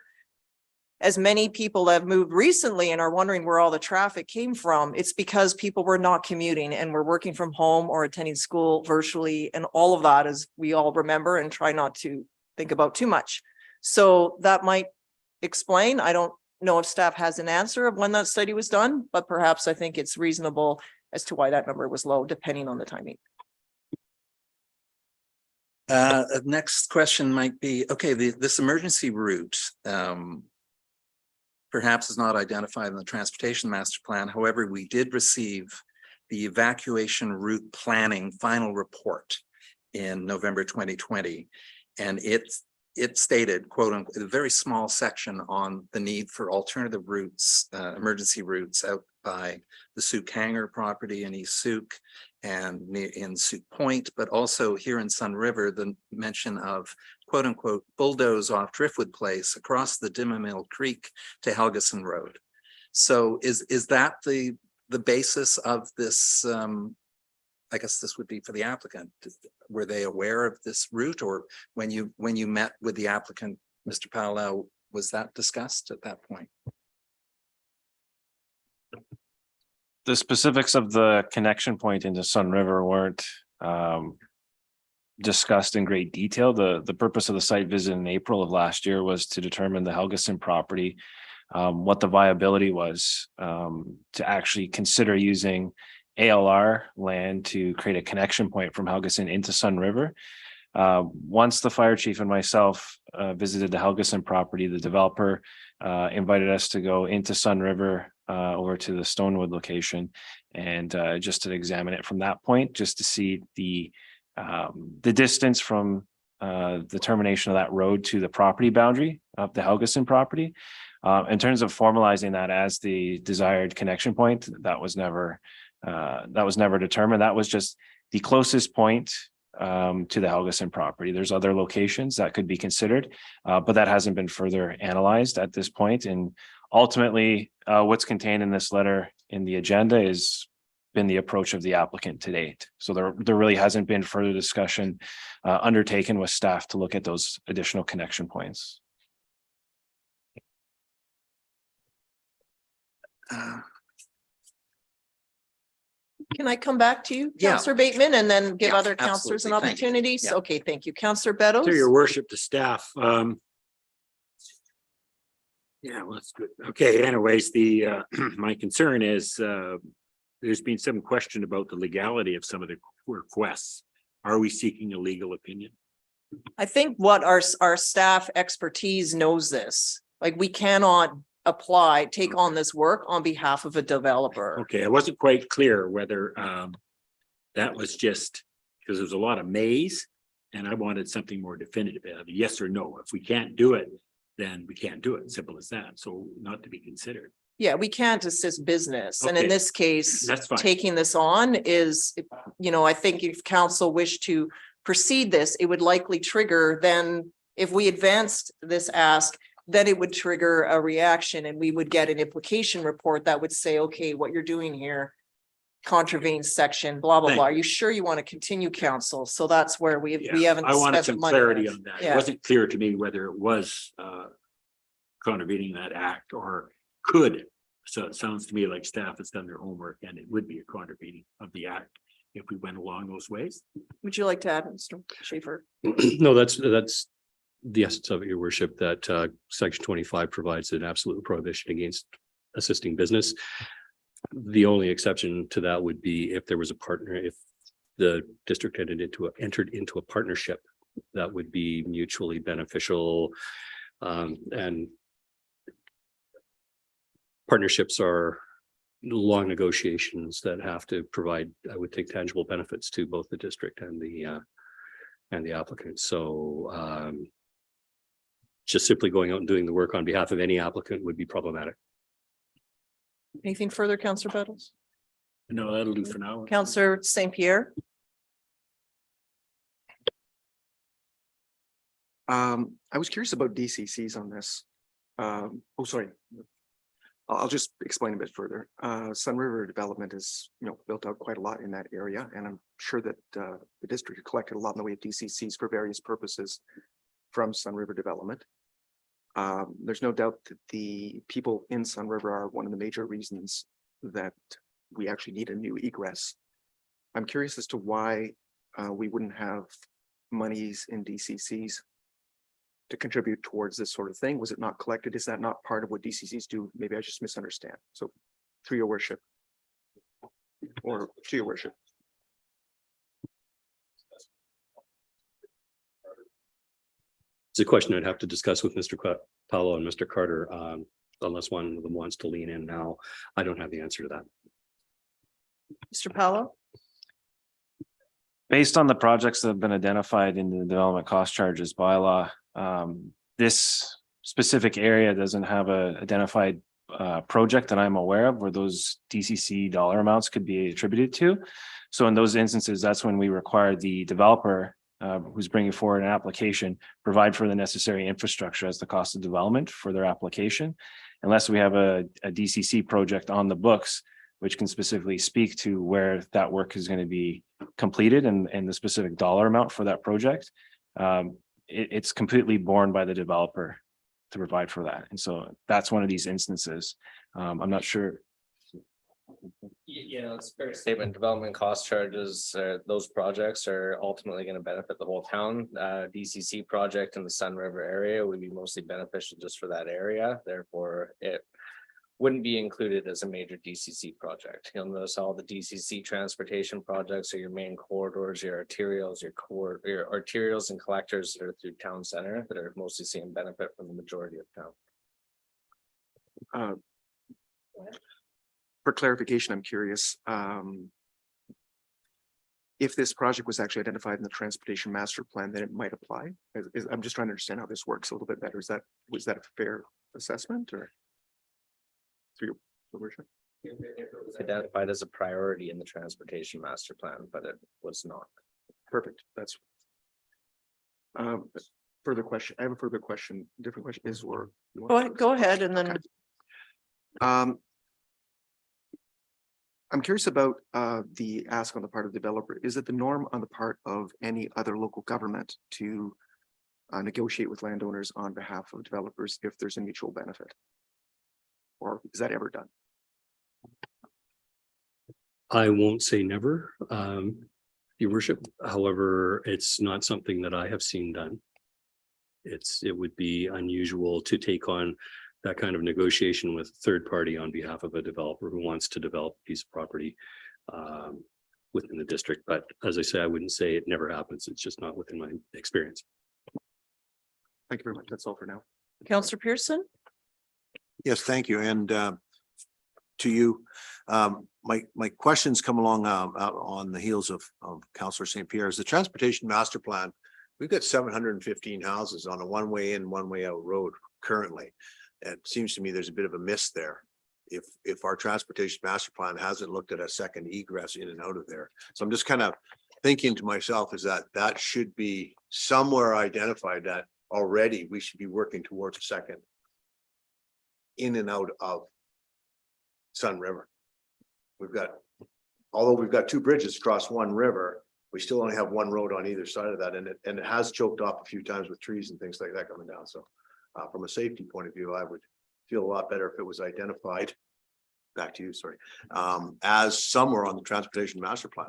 as many people have moved recently and are wondering where all the traffic came from, it's because people were not commuting and were working from home or attending school virtually. And all of that, as we all remember and try not to think about too much. So that might explain. I don't know if staff has an answer of when that study was done, but perhaps I think it's reasonable as to why that number was low, depending on the timing. Next question might be, okay, this emergency route perhaps is not identified in the transportation master plan. However, we did receive the evacuation route planning final report in November 2020. And it stated, quote unquote, a very small section on the need for alternative routes, emergency routes out by the Sooke Hangar property in East Sooke and in Sooke Point, but also here in Sun River, the mention of, quote unquote, bulldoze off Driftwood Place across the Dimmill Creek to Helgeson Road. So is that the basis of this? I guess this would be for the applicant. Were they aware of this route, or when you met with the applicant, Mr. Powell, was that discussed at that point? The specifics of the connection point into Sun River weren't discussed in great detail. The purpose of the site visit in April of last year was to determine the Helgeson property, what the viability was to actually consider using ALR land to create a connection point from Helgeson into Sun River. Once the fire chief and myself visited the Helgeson property, the developer invited us to go into Sun River over to the Stonewood location and just to examine it from that point, just to see the distance from the termination of that road to the property boundary of the Helgeson property. In terms of formalizing that as the desired connection point, that was never determined. That was just the closest point to the Helgeson property. There's other locations that could be considered, but that hasn't been further analyzed at this point. And ultimately, what's contained in this letter in the agenda is been the approach of the applicant to date. So there really hasn't been further discussion undertaken with staff to look at those additional connection points. Can I come back to you, Yeah. Councillor Bateman, and then give Yeah, other councillors an absolutely. Thank you. opportunity? Yeah. Okay, thank you. Councillor Beddoes? To your worship, the staff. Yeah, well, that's good. Okay, anyways, my concern is there's been some question about the legality of some of the requests. Are we seeking a legal opinion? I think what our staff expertise knows this, like we cannot take on this work on behalf of a developer. Okay, I wasn't quite clear whether that was just because there's a lot of maze and I wanted something more definitive, yes or no. If we can't do it, then we can't do it. Simple as that. So not to be considered. Yeah, we can't assist business. And in Okay, this case, that's fine. taking this on is, I think if council wish to proceed this, it would likely trigger then, if we advanced this ask, then it would trigger a reaction and we would get an implication report that would say, okay, what you're doing here contravenes section, blah, blah, Thank blah. Are you sure you want to continue, counsel? So that's where we haven't. I wanted spent some money on clarity it. on that. It Yeah. wasn't clear to me whether it was contravening that act or could. So it sounds to me like staff has done their homework and it would be a contravening of the act if we went along those ways. Would you like to add, Mr. Schaefer? No, that's the essence of it, your worship, that section 25 provides an absolute prohibition against assisting business. The only exception to that would be if there was a partner, if the district entered into a partnership that would be mutually beneficial. And partnerships are long negotiations that have to provide, I would think, tangible benefits to both the district and the applicant. So just simply going out and doing the work on behalf of any applicant would be problematic. Anything further, Councillor Bettles? No, that'll do for now. Councillor St. Pierre? I was curious about DCCs on this. Sorry. I'll just explain a bit further. Sun River Development is, built out quite a lot in that area, and I'm sure that the district collected a lot in the way of DCCs for various purposes from Sun River Development. There's no doubt that the people in Sun River are one of the major reasons that we actually need a new egress. I'm curious as to why we wouldn't have monies in DCCs to contribute towards this sort of thing. Was it not collected? Is that not part of what DCCs do? Maybe I just misunderstand. So through your worship, or to your worship. It's a question I'd have to discuss with Mr. Paulo and Mr. Carter, unless one of them wants to lean in now. I don't have the answer to that. Mr. Paulo? Based on the projects that have been identified in the development cost charges bylaw, this specific area doesn't have a identified project that I'm aware of where those DCC dollar amounts could be attributed to. So in those instances, that's when we require the developer who's bringing forward an application, provide for the necessary infrastructure as the cost of development for their application. Unless we have a DCC project on the books, which can specifically speak to where that work is going to be completed and the specific dollar amount for that project. It's completely borne by the developer to provide for that. And so that's one of these instances. I'm not sure. Yeah, it's a fair statement. Development cost charges, those projects are ultimately going to benefit the whole town. DCC project in the Sun River area would be mostly beneficial just for that area. Therefore, it wouldn't be included as a major DCC project. You'll notice all the DCC transportation projects are your main corridors, your arterials, your arterials and collectors that are through town center that are mostly seeing benefit from the majority of town. For clarification, I'm curious, if this project was actually identified in the transportation master plan, then it might apply. I'm just trying to understand how this works a little bit better. Was that a fair assessment or? Through your worship? It was identified as a priority in the transportation master plan, but it was not. Perfect. That's further question. I have a further question. Different question is, or Go ahead and then. I'm curious about the ask on the part of the developer. Is it the norm on the part of any other local government to negotiate with landowners on behalf of developers if there's a mutual benefit? Or is that ever done? I won't say never, your worship. However, it's not something that I have seen done. It would be unusual to take on that kind of negotiation with a third party on behalf of a developer who wants to develop a piece of property within the district. But as I say, I wouldn't say it never happens. It's just not within my experience. Thank you very much. That's all for now. Councillor Pearson? Yes, thank you. And to you, my questions come along out on the heels of Councillor St. Pierre's. The transportation master plan, we've got 715 houses on a one-way in, one-way out road currently. It seems to me there's a bit of a miss there. If our transportation master plan hasn't looked at a second egress in and out of there. So I'm just kind of thinking to myself is that that should be somewhere identified that already we should be working towards a second in and out of Sun River. Although we've got two bridges across one river, we still only have one road on either side of that, and it has choked off a few times with trees and things like that coming down. So from a safety point of view, I would feel a lot better if it was identified, back to you, sorry, as somewhere on the transportation master plan.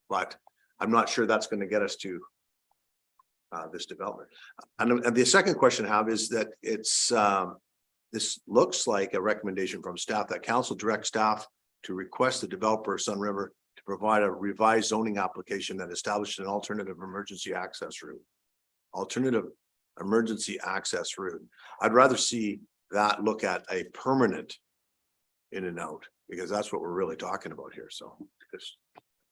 But I'm not sure that's going to get us to this development. And the second question I have is that it's this looks like a recommendation from staff that council direct staff to request the developer of Sun River to provide a revised zoning application that established an alternative emergency access route. Alternative emergency access route. I'd rather see that look at a permanent in and out, because that's what we're really talking about here. So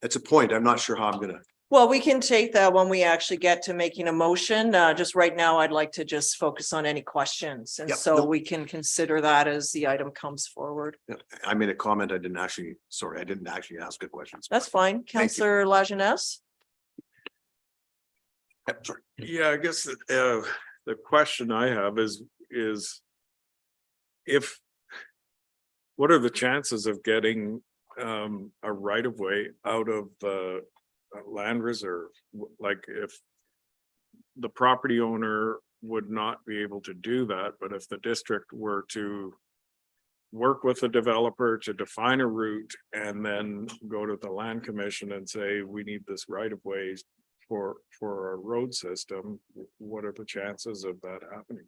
it's a point. I'm not sure how I'm gonna. Well, we can take that when we actually get to making a motion. Just right now, I'd like to just focus on any questions. And Yep. so No. we can consider that as the item comes forward. I made a comment. I didn't actually ask a question. That's fine. you. Counselor Lajeunesse? Yep, sorry. Yeah, I guess the question I have is if, what are the chances of getting a right of way out of land reserve? Like if the property owner would not be able to do that, but if the district were to work with the developer to define a route and then go to the land commission and say, we need this right of way for a road system, what are the chances of that happening?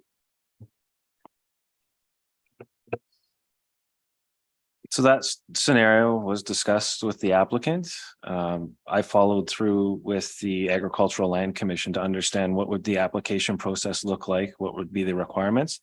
So that scenario was discussed with the applicant. I followed through with the Agricultural Land Commission to understand what would the application process look like, what would be the requirements.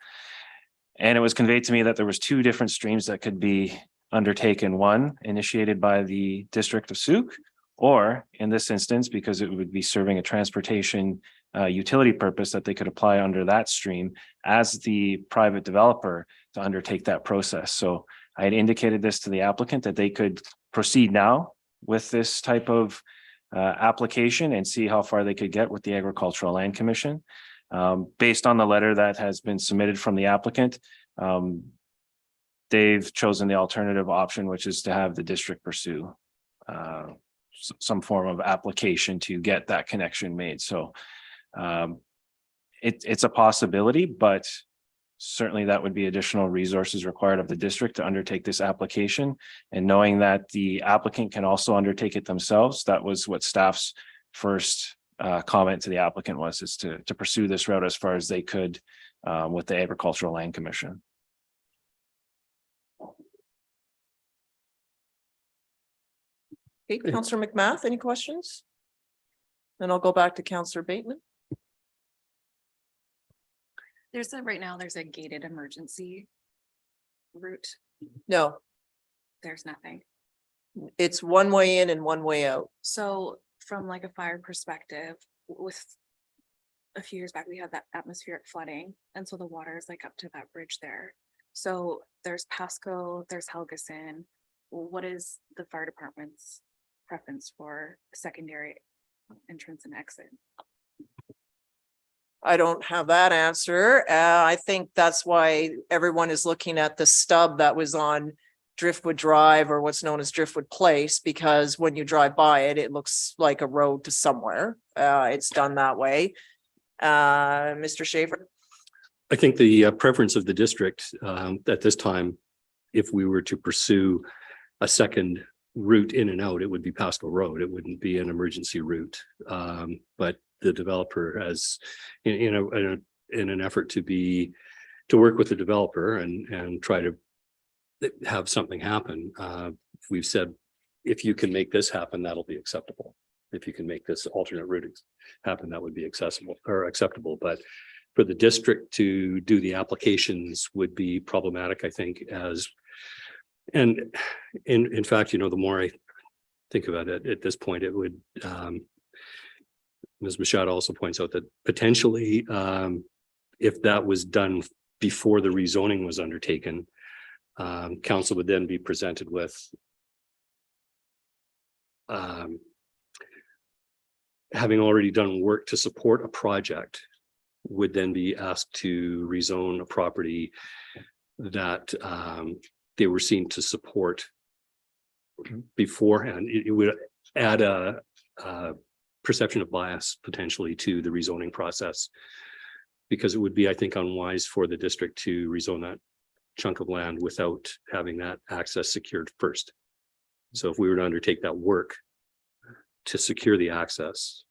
And it was conveyed to me that there was two different streams that could be undertaken. One initiated by the District of Sooke, or in this instance, because it would be serving a transportation utility purpose, that they could apply under that stream as the private developer to undertake that process. So I had indicated this to the applicant that they could proceed now with this type of application and see how far they could get with the Agricultural Land Commission. Based on the letter that has been submitted from the applicant, they've chosen the alternative option, which is to have the district pursue some form of application to get that connection made. So it's a possibility, but certainly that would be additional resources required of the district to undertake this application. And knowing that the applicant can also undertake it themselves, that was what staff's first comment to the applicant was, is to pursue this route as far as they could with the Agricultural Land Commission. Okay, Counselor McMath, any questions? Then I'll go back to Counselor Bateman. Right now, there's a gated emergency route. No, There's nothing. it's one way in and one way out. So from like a fire perspective, with a few years back, we had that atmospheric flooding. And so the water is like up to that bridge there. So there's Pasco, there's Helgeson. What is the fire department's preference for secondary entrance and exit? I don't have that answer. I think that's why everyone is looking at the stub that was on Driftwood Drive, or what's known as Driftwood Place, because when you drive by it, it looks like a road to somewhere. It's done that way. Mr. Schaefer? I think the preference of the district at this time, if we were to pursue a second route in and out, it would be Pasco Road. It wouldn't be an emergency route. But the developer has, in an effort to work with the developer and try to have something happen. We've said, if you can make this happen, that'll be acceptable. If you can make this alternate route happen, that would be accessible or acceptable. But for the district to do the applications would be problematic, I think, and in fact, the more I think about it at this point, it would, Ms. Machado also points out that potentially, if that was done before the rezoning was undertaken, council would then be presented with having already done work to support a project, would then be asked to rezone a property that they were seen to support beforehand. It would add a perception of bias potentially to the rezoning process. Because it would be, I think, unwise for the district to rezone that chunk of land without having that access secured first. So if we were to undertake that work to secure the access,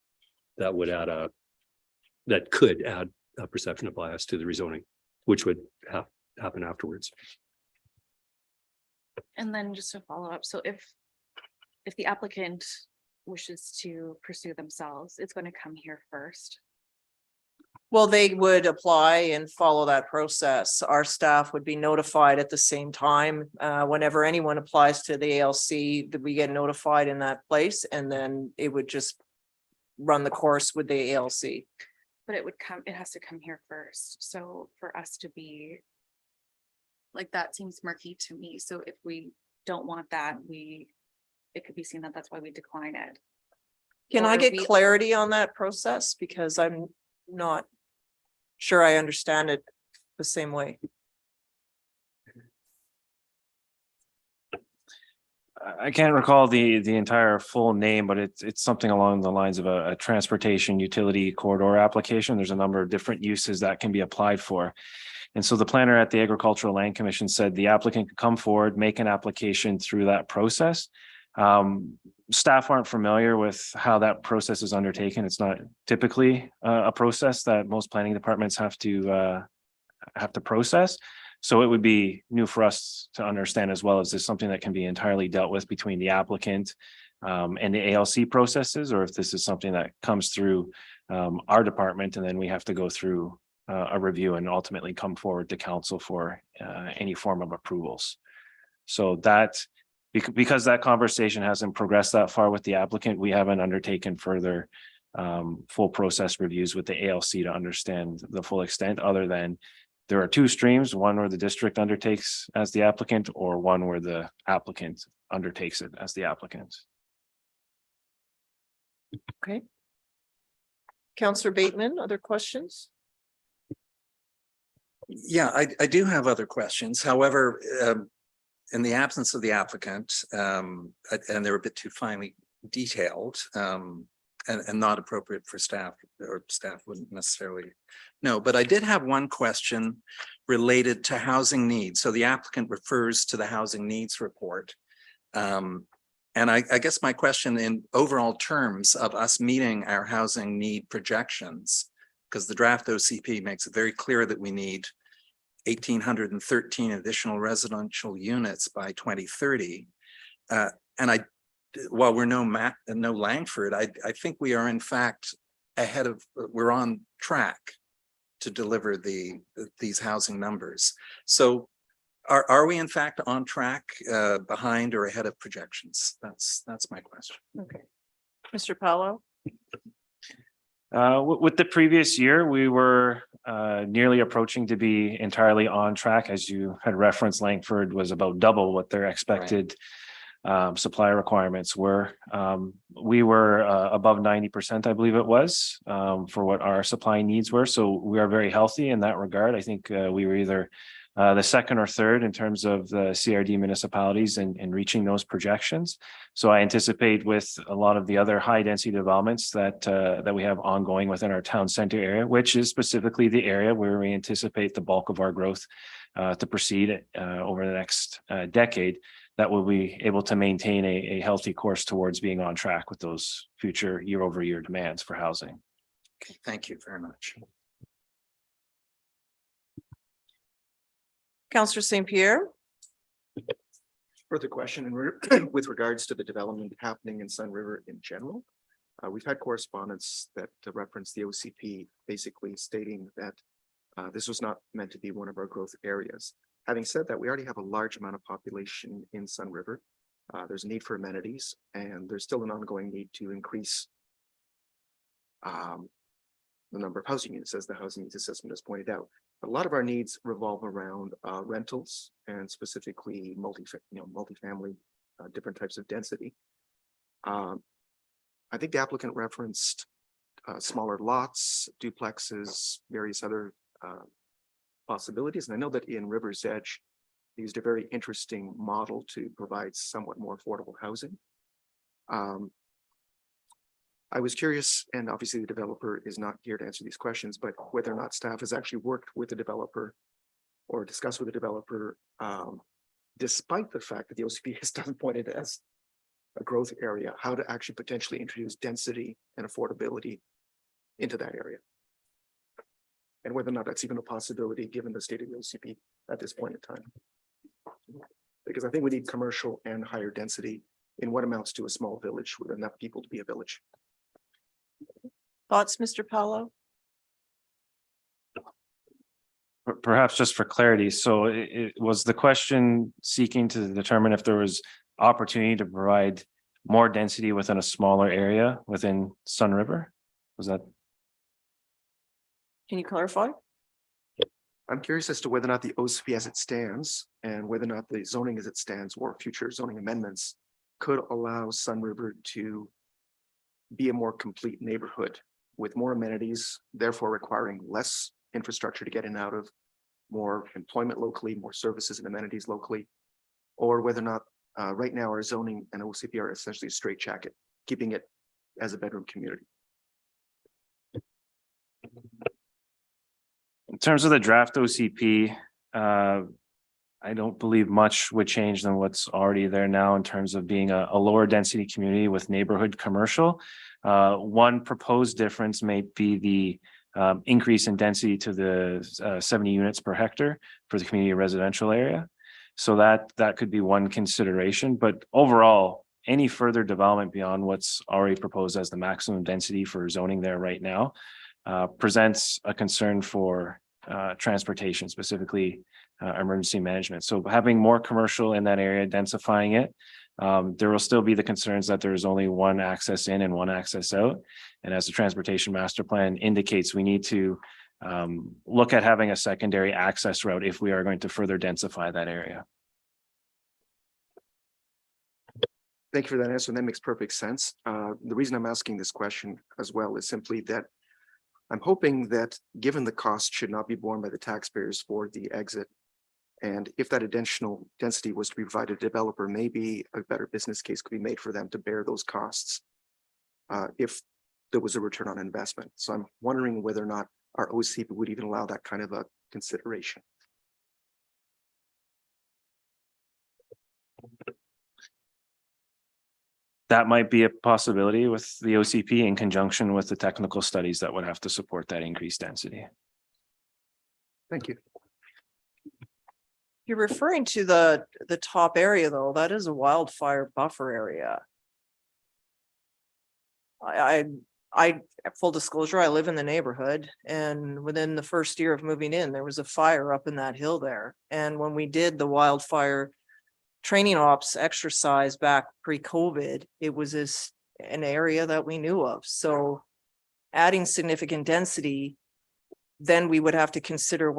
that would could add a perception of bias to the rezoning, which would happen afterwards. And then just to follow up, so if the applicant wishes to pursue themselves, it's going to come here first. Well, they would apply and follow that process. Our staff would be notified at the same time. Whenever anyone applies to the ALC, that we get notified in that place, and then it would just run the course with the ALC. But it has to come here first. So for us to be like, that seems murky to me. So if we don't want that, it could be seen that that's why we decline it. Can I Or get we- clarity on that process? Because I'm not sure I understand it the same way. I can't recall the entire full name, but it's something along the lines of a transportation utility corridor application. There's a number of different uses that can be applied for. And so the planner at the Agricultural Land Commission said the applicant could come forward, make an application through that process. Staff aren't familiar with how that process is undertaken. It's not typically a process that most planning departments have to process. So it would be new for us to understand as well. Is this something that can be entirely dealt with between the applicant and the ALC processes, or if this is something that comes through our department and then we have to go through a review and ultimately come forward to council for any form of approvals. So that, because that conversation hasn't progressed that far with the applicant, we haven't undertaken further full process reviews with the ALC to understand the full extent, other than there are two streams, one where the district undertakes as the applicant, or one where the applicant undertakes it as the applicant. Okay. Councillor Bateman, other questions? Yeah, I do have other questions. However, in the absence of the applicant, and they're a bit too finely detailed, and not appropriate for staff, or staff wouldn't necessarily know. But I did have one question related to housing needs. So the applicant refers to the housing needs report. And I guess my question in overall terms of us meeting our housing need projections, because the draft OCP makes it very clear that we need 1,813 additional residential units by 2030. And while we're no Langford, I think we are in fact we're on track to deliver these housing numbers. So are we in fact on track, behind or ahead of projections? That's my question. Okay. Mr. Paulo? With the previous year, we were nearly approaching to be entirely on track. As you had referenced, Langford was about double what their expected supply requirements were. We were above 90%, I believe it was, for what our supply needs were. So we are very healthy in that regard. I think we were either the second or third in terms of the CRD municipalities in reaching those projections. So I anticipate with a lot of the other high density developments that we have ongoing within our town center area, which is specifically the area where we anticipate the bulk of our growth to proceed over the next decade, that we'll be able to maintain a healthy course towards being on track with those future year-over-year demands for housing. Okay, thank you very much. Councillor St. Pierre? Further question with regards to the development happening in Sun River in general. We've had correspondence that reference the OCP basically stating that this was not meant to be one of our growth areas. Having said that, we already have a large amount of population in Sun River. There's a need for amenities, and there's still an ongoing need to increase the number of housing units, as the housing needs assessment has pointed out. But a lot of our needs revolve around rentals, and specifically multifamily, different types of density. I think the applicant referenced smaller lots, duplexes, various other possibilities. And I know that in River's Edge, they used a very interesting model to provide somewhat more affordable housing. I was curious, and obviously the developer is not here to answer these questions, but whether or not staff has actually worked with the developer or discussed with the developer, despite the fact that the OCP has done pointed as a growth area, how to actually potentially introduce density and affordability into that area. And whether or not that's even a possibility, given the state of the OCP at this point in time. Because I think we need commercial and higher density in what amounts to a small village with enough people to be a village. Thoughts, Mr. Paulo? Perhaps just for clarity, so it was the question seeking to determine if there was opportunity to provide more density within a smaller area within Sun River? Was that? Can you clarify? I'm curious as to whether or not the OCP as it stands and whether or not the zoning as it stands or future zoning amendments could allow Sun River to be a more complete neighborhood with more amenities, therefore requiring less infrastructure to get in and out of, more employment locally, more services and amenities locally, or whether or not right now our zoning and OCP are essentially a straitjacket, keeping it as a bedroom community. In terms of the draft OCP, I don't believe much would change than what's already there now in terms of being a lower density community with neighborhood commercial. One proposed difference may be the increase in density to the 70 units per hectare for the community residential area. So that could be one consideration, but overall, any further development beyond what's already proposed as the maximum density for zoning there right now presents a concern for transportation, specifically emergency management. So having more commercial in that area, densifying it, there will still be the concerns that there's only one access in and one access out. And as the transportation master plan indicates, we need to look at having a secondary access route if we are going to further densify that area. Thank you for that answer. And that makes perfect sense. The reason I'm asking this question as well is simply that I'm hoping that given the cost should not be borne by the taxpayers for the exit, and if that additional density was to be provided to developer, maybe a better business case could be made for them to bear those costs if there was a return on investment. So I'm wondering whether or not our OCP would even allow that kind of a consideration. That might be a possibility with the OCP in conjunction with the technical studies that would have to support that increased density. Thank you. You're referring to the top area, though. That is a wildfire buffer area. I full disclosure, I live in the neighborhood, and within the first year of moving in, there was a fire up in that hill there. And when we did the wildfire training ops exercise back pre-COVID, it was an area that we knew of. So adding significant density, then we would have to consider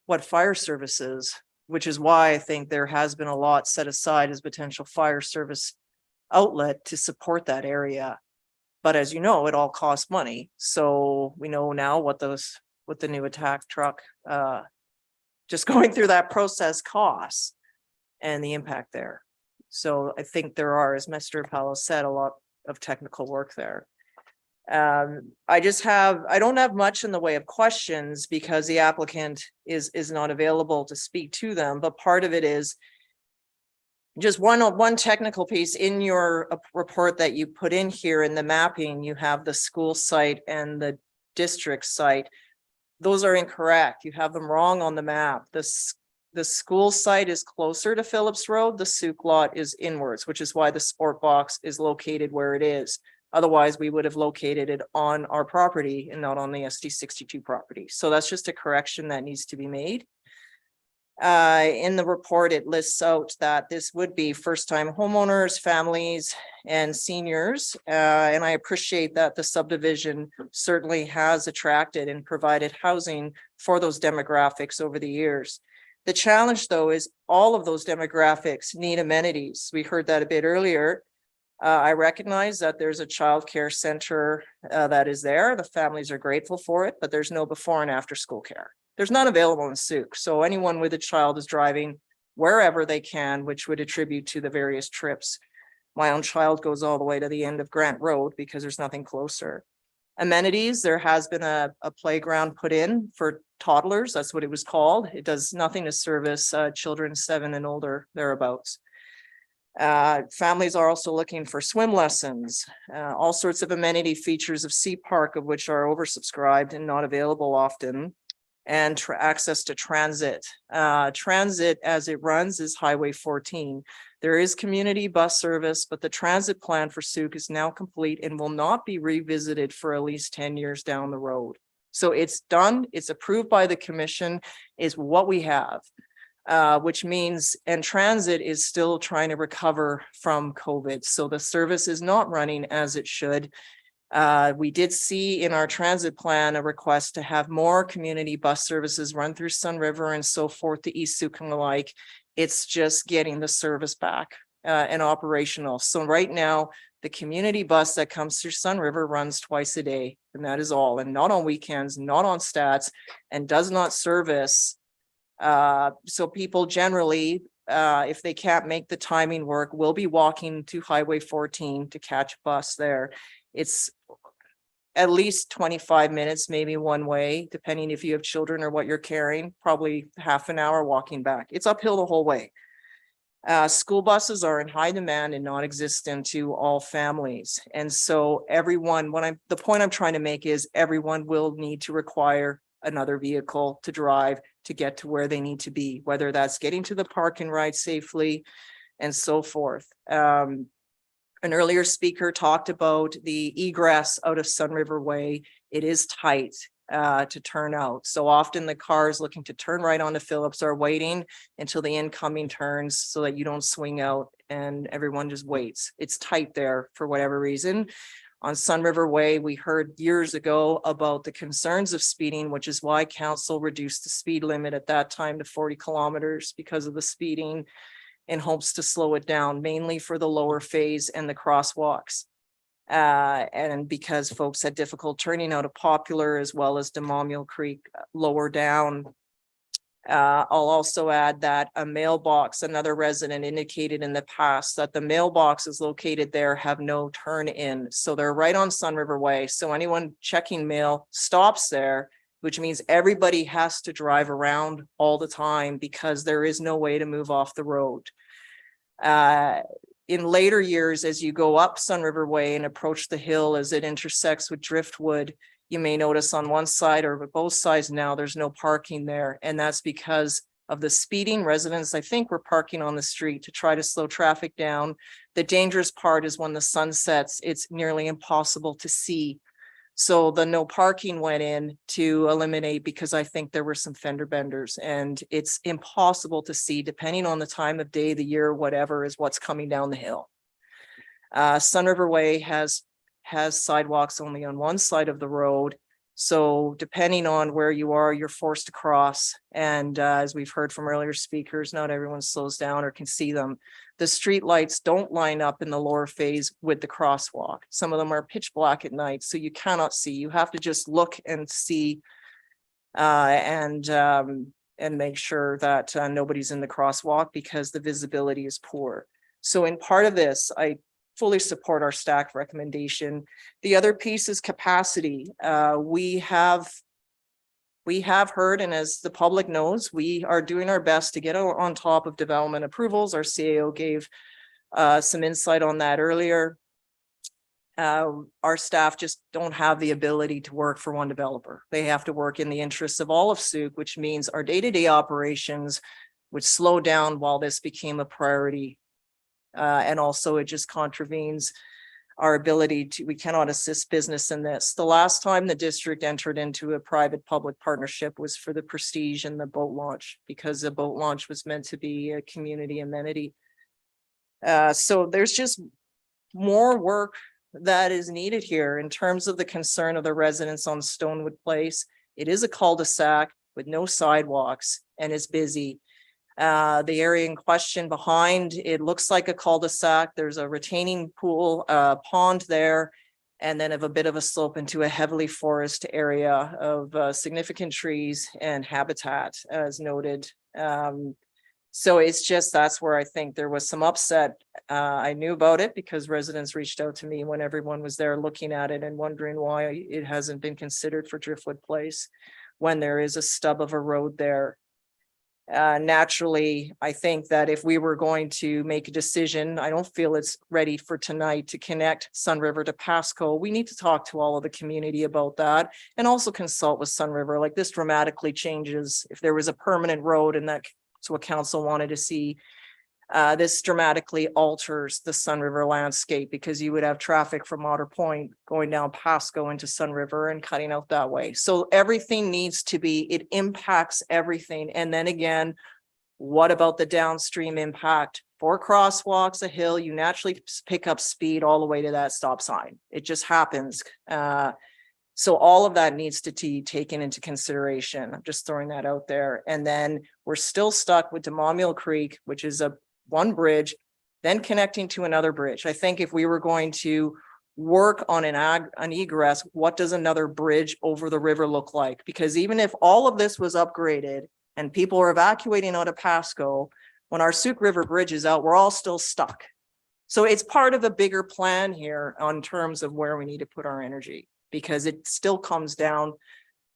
what fire services, which is why I think there has been a lot set aside as potential fire service outlet to support that area. But as you know, it all costs money. So we know now what the new attack truck, just going through that process costs and the impact there. So I think there are, as Mr. Paulo said, a lot of technical work there. I don't have much in the way of questions because the applicant is not available to speak to them, but part of it is just one technical piece in your report that you put in here in the mapping. You have the school site and the district site. Those are incorrect. You have them wrong on the map. The school site is closer to Phillips Road. The Souk lot is inwards, which is why the sport box is located where it is. Otherwise, we would have located it on our property and not on the SD 62 property. So that's just a correction that needs to be made. In the report, it lists out that this would be first-time homeowners, families, and seniors. And I appreciate that the subdivision certainly has attracted and provided housing for those demographics over the years. The challenge, though, is all of those demographics need amenities. We heard that a bit earlier. I recognize that there's a childcare center that is there. The families are grateful for it, but there's no before and after school care. There's none available in Souk. So anyone with a child is driving wherever they can, which would attribute to the various trips. My own child goes all the way to the end of Grant Road because there's nothing closer. Amenities, there has been a playground put in for toddlers. That's what it was called. It does nothing to service children 7 and older, thereabouts. Families are also looking for swim lessons, all sorts of amenity features of Sea Park, of which are oversubscribed and not available often, and access to transit. Transit as it runs is Highway 14. There is community bus service, but the transit plan for Souk is now complete and will not be revisited for at least 10 years down the road. So it's done, it's approved by the commission, is what we have. Which means, and transit is still trying to recover from COVID. So the service is not running as it should. We did see in our transit plan a request to have more community bus services run through Sun River and so forth to East Souk and the like. It's just getting the service back and operational. So right now, the community bus that comes through Sun River runs twice a day, and that is all, and not on weekends, not on stats, and does not service. So people generally, if they can't make the timing work, will be walking to Highway 14 to catch a bus there. It's at least 25 minutes, maybe one way, depending if you have children or what you're carrying, probably half an hour walking back. It's uphill the whole way. School buses are in high demand and non-existent to all families. And so everyone, the point I'm trying to make is everyone will need to require another vehicle to drive to get to where they need to be, whether that's getting to the park and ride safely and so forth. An earlier speaker talked about the egress out of Sun River Way. It is tight to turn out. So often the cars looking to turn right onto Phillips are waiting until the incoming turns so that you don't swing out and everyone just waits. It's tight there for whatever reason. On Sun River Way, we heard years ago about the concerns of speeding, which is why council reduced the speed limit at that time to 40 kilometers because of the speeding, in hopes to slow it down, mainly for the lower phase and the crosswalks. And because folks had difficult turning out of Popular as well as Demonmule Creek lower down. I'll also add that a mailbox, another resident indicated in the past that the mailboxes located there have no turn in. So they're right on Sun River Way. So anyone checking mail stops there, which means everybody has to drive around all the time because there is no way to move off the road. In later years, as you go up Sun River Way and approach the hill as it intersects with Driftwood, you may notice on one side or both sides now there's no parking there. And that's because of the speeding. Residents, I think, were parking on the street to try to slow traffic down. The dangerous part is when the sun sets, it's nearly impossible to see. So the no parking went in to eliminate, because I think there were some fender benders and it's impossible to see depending on the time of day, the year, whatever is what's coming down the hill. Sun River Way has sidewalks only on one side of the road. So depending on where you are, you're forced to cross. And as we've heard from earlier speakers, not everyone slows down or can see them. The street lights don't line up in the lower phase with the crosswalk. Some of them are pitch black at night, so you cannot see. You have to just look and see and make sure that nobody's in the crosswalk because the visibility is poor. So in part of this, I fully support our staff recommendation. The other piece is capacity. We have heard, and as the public knows, we are doing our best to get on top of development approvals. Our CAO gave some insight on that earlier. Our staff just don't have the ability to work for one developer. They have to work in the interests of all of Souk, which means our day-to-day operations would slow down while this became a priority. And also it just contravenes our ability to, we cannot assist business in this. The last time the district entered into a private-public partnership was for the Prestige and the boat launch, because the boat launch was meant to be a community amenity. So there's just more work that is needed here in terms of the concern of the residents on Stonewood Place. It is a cul-de-sac with no sidewalks and is busy. The area in question behind, it looks like a cul-de-sac. There's a retaining pool, pond there. And then of a bit of a slope into a heavily forest area of significant trees and habitat as noted. So it's just, that's where I think there was some upset. I knew about it because residents reached out to me when everyone was there looking at it and wondering why it hasn't been considered for Driftwood Place when there is a stub of a road there. Naturally, I think that if we were going to make a decision, I don't feel it's ready for tonight to connect Sun River to Pasco. We need to talk to all of the community about that and also consult with Sun River. Like, this dramatically changes if there was a permanent road and that's what council wanted to see. This dramatically alters the Sun River landscape because you would have traffic from Otter Point going down Pasco into Sun River and cutting out that way. So everything needs to be, it impacts everything. And then again, what about the downstream impact? 4 crosswalks, a hill, you naturally pick up speed all the way to that stop sign. It just happens. So all of that needs to be taken into consideration. I'm just throwing that out there. And then we're still stuck with Demonmill Creek, which is one bridge, then connecting to another bridge. I think if we were going to work on an egress, what does another bridge over the river look like? Because even if all of this was upgraded and people are evacuating out of Pasco, when our Souk River Bridge is out, we're all still stuck. So it's part of a bigger plan here on terms of where we need to put our energy, because it still comes down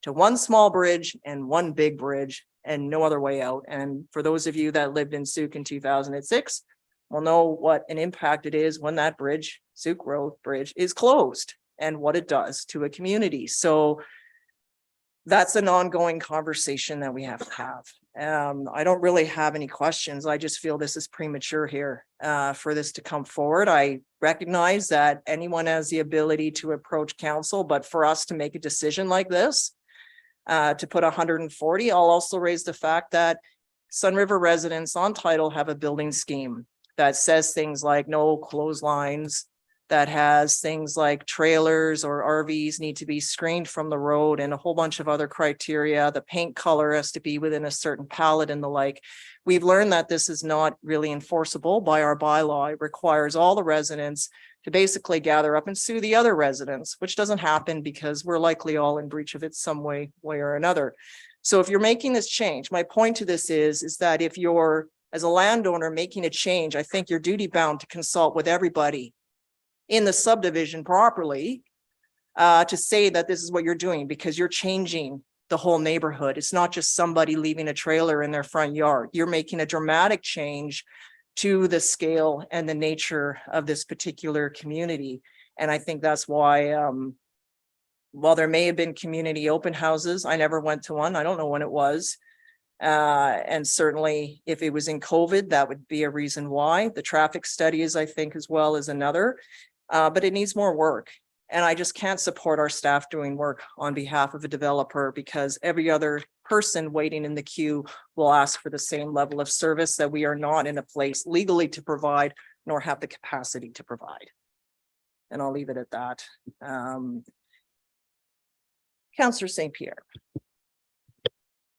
to one small bridge and one big bridge and no other way out. And for those of you that lived in Souk in 2006, will know what an impact it is when that bridge, Souk Road Bridge, is closed and what it does to a community. So that's an ongoing conversation that we have to have. I don't really have any questions. I just feel this is premature here for this to come forward. I recognize that anyone has the ability to approach council, but for us to make a decision like this, to put 140, I'll also raise the fact that Sun River residents on title have a building scheme that says things like no clotheslines, that has things like trailers or RVs need to be screened from the road and a whole bunch of other criteria. The paint color has to be within a certain palette and the like. We've learned that this is not really enforceable by our bylaw. It requires all the residents to basically gather up and sue the other residents, which doesn't happen because we're likely all in breach of it some way or another. So if you're making this change, my point to this is that if you're, as a landowner, making a change, I think you're duty bound to consult with everybody in the subdivision properly to say that this is what you're doing, because you're changing the whole neighborhood. It's not just somebody leaving a trailer in their front yard. You're making a dramatic change to the scale and the nature of this particular community. And I think that's why, while there may have been community open houses, I never went to one. I don't know when it was. And certainly if it was in COVID, that would be a reason why. The traffic studies, I think, as well as another, but it needs more work. And I just can't support our staff doing work on behalf of a developer, because every other person waiting in the queue will ask for the same level of service that we are not in a place legally to provide, nor have the capacity to provide. And I'll leave it at that. Councillor St. Pierre.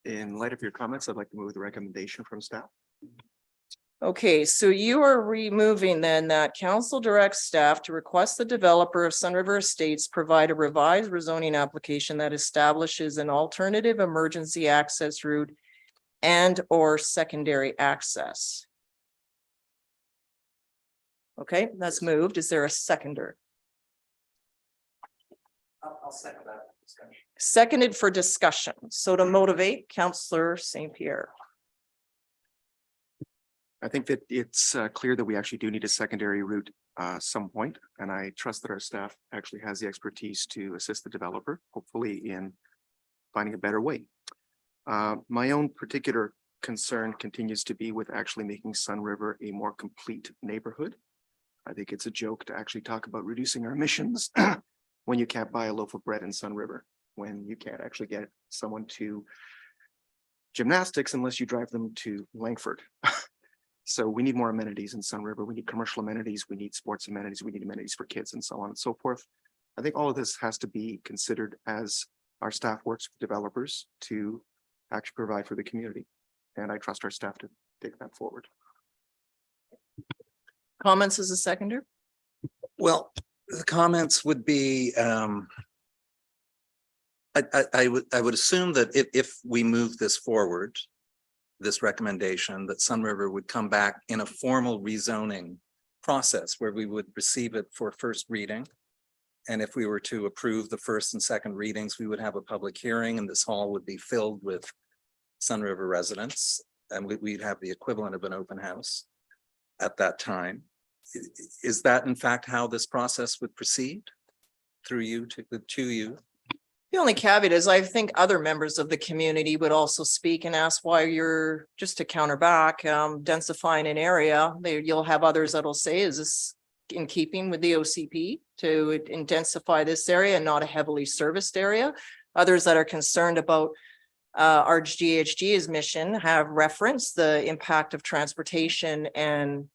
In light of your comments, I'd like to move the recommendation from staff. Okay, so you are removing then that council directs staff to request the developer of Sun River Estates provide a revised rezoning application that establishes an alternative emergency access route and or secondary access. Okay, that's moved. Is there a seconder? I'll second that. Seconded for discussion. So to motivate, Councillor St. Pierre. I think that it's clear that we actually do need a secondary route some point, and I trust that our staff actually has the expertise to assist the developer, hopefully in finding a better way. My own particular concern continues to be with actually making Sun River a more complete neighborhood. I think it's a joke to actually talk about reducing our emissions when you can't buy a loaf of bread in Sun River, when you can't actually get someone to gymnastics unless you drive them to Langford. So we need more amenities in Sun River. We need commercial amenities. We need sports amenities. We need amenities for kids and so on and so forth. I think all of this has to be considered as our staff works with developers to actually provide for the community. And I trust our staff to take that forward. Comments as a seconder? Well, the comments would be, I would assume that if we move this forward, this recommendation, that Sun River would come back in a formal rezoning process where we would receive it for first reading. And if we were to approve the first and second readings, we would have a public hearing and this hall would be filled with Sun River residents. And we'd have the equivalent of an open house at that time. Is that in fact how this process would proceed? Through you to you? The only caveat is I think other members of the community would also speak and ask why you're, just to counter back, densifying an area. You'll have others that'll say, is this in keeping with the OCP to intensify this area and not a heavily serviced area? Others that are concerned about RGHG's mission have referenced the impact of transportation and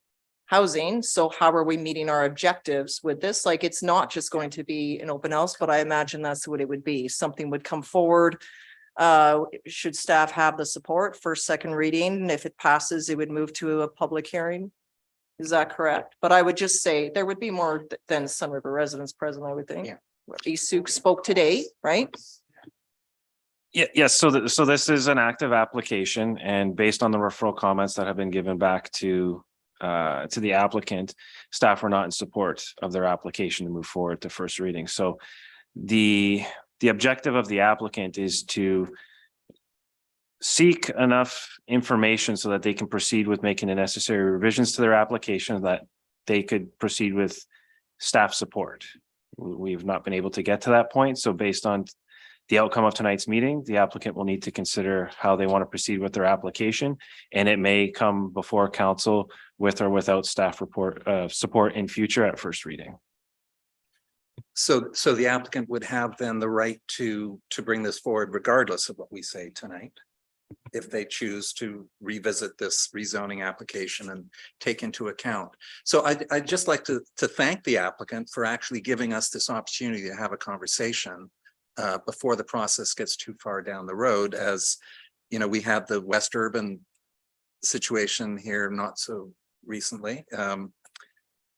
housing. So how are we meeting our objectives with this? Like, it's not just going to be an open house, but I imagine that's what it would be. Something would come forward. Should staff have the support for second reading? And if it passes, it would move to a public hearing. Is that correct? But I would just say there would be more than Sun River residents present, I would think. Yeah. East spoke today, right? Yeah, yes. So this is an active application, and based on the referral comments that have been given back to the applicant, staff were not in support of their application to move forward to first reading. So the objective of the applicant is to seek enough information so that they can proceed with making the necessary revisions to their application, that they could proceed with staff support. We've not been able to get to that point. So based on the outcome of tonight's meeting, the applicant will need to consider how they want to proceed with their application, and it may come before council with or without staff support in future at first reading. So the applicant would have then the right to bring this forward regardless of what we say tonight, if they choose to revisit this rezoning application and take into account. So I'd just like to thank the applicant for actually giving us this opportunity to have a conversation before the process gets too far down the road. As you know, we had the West Urban situation here not so recently,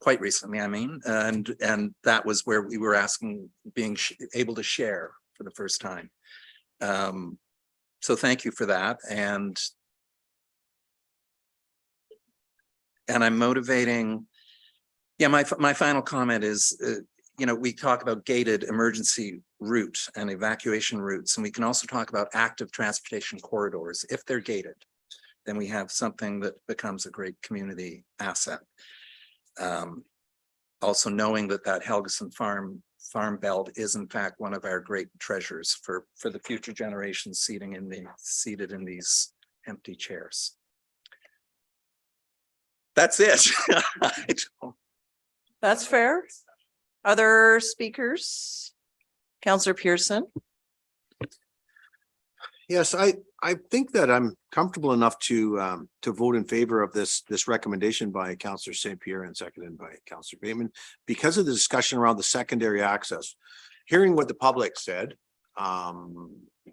quite recently, I mean, and that was where we were asking, being able to share for the first time. So thank you for that. And I'm motivating. Yeah, my final comment is, you know, we talk about gated emergency route and evacuation routes, and we can also talk about active transportation corridors. If they're gated, then we have something that becomes a great community asset. Also knowing that Helgeson farm belt is in fact one of our great treasures for the future generations seated in these empty chairs. That's it. That's fair. Other speakers? Councillor Pearson. Yes, I think that I'm comfortable enough to vote in favor of this recommendation by Councillor St. Pierre and seconded by Councillor Bateman because of the discussion around the secondary access. Hearing what the public said,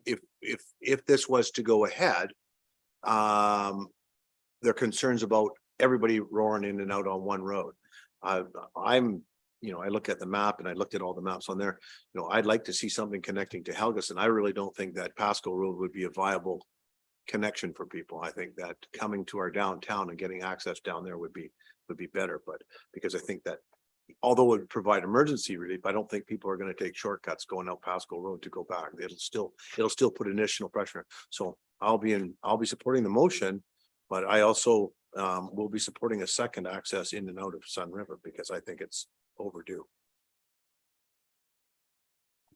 if this was to go ahead, their concerns about everybody roaring in and out on one road. I look at the map and I looked at all the maps on there. You know, I'd like to see something connecting to Helgeson. I really don't think that Pasco Road would be a viable connection for people. I think that coming to our downtown and getting access down there would be better. But because I think that although it would provide emergency relief, I don't think people are going to take shortcuts going out Pasco Road to go back. It'll still put additional pressure. So I'll be supporting the motion, but I also will be supporting a second access in and out of Sun River because I think it's overdue.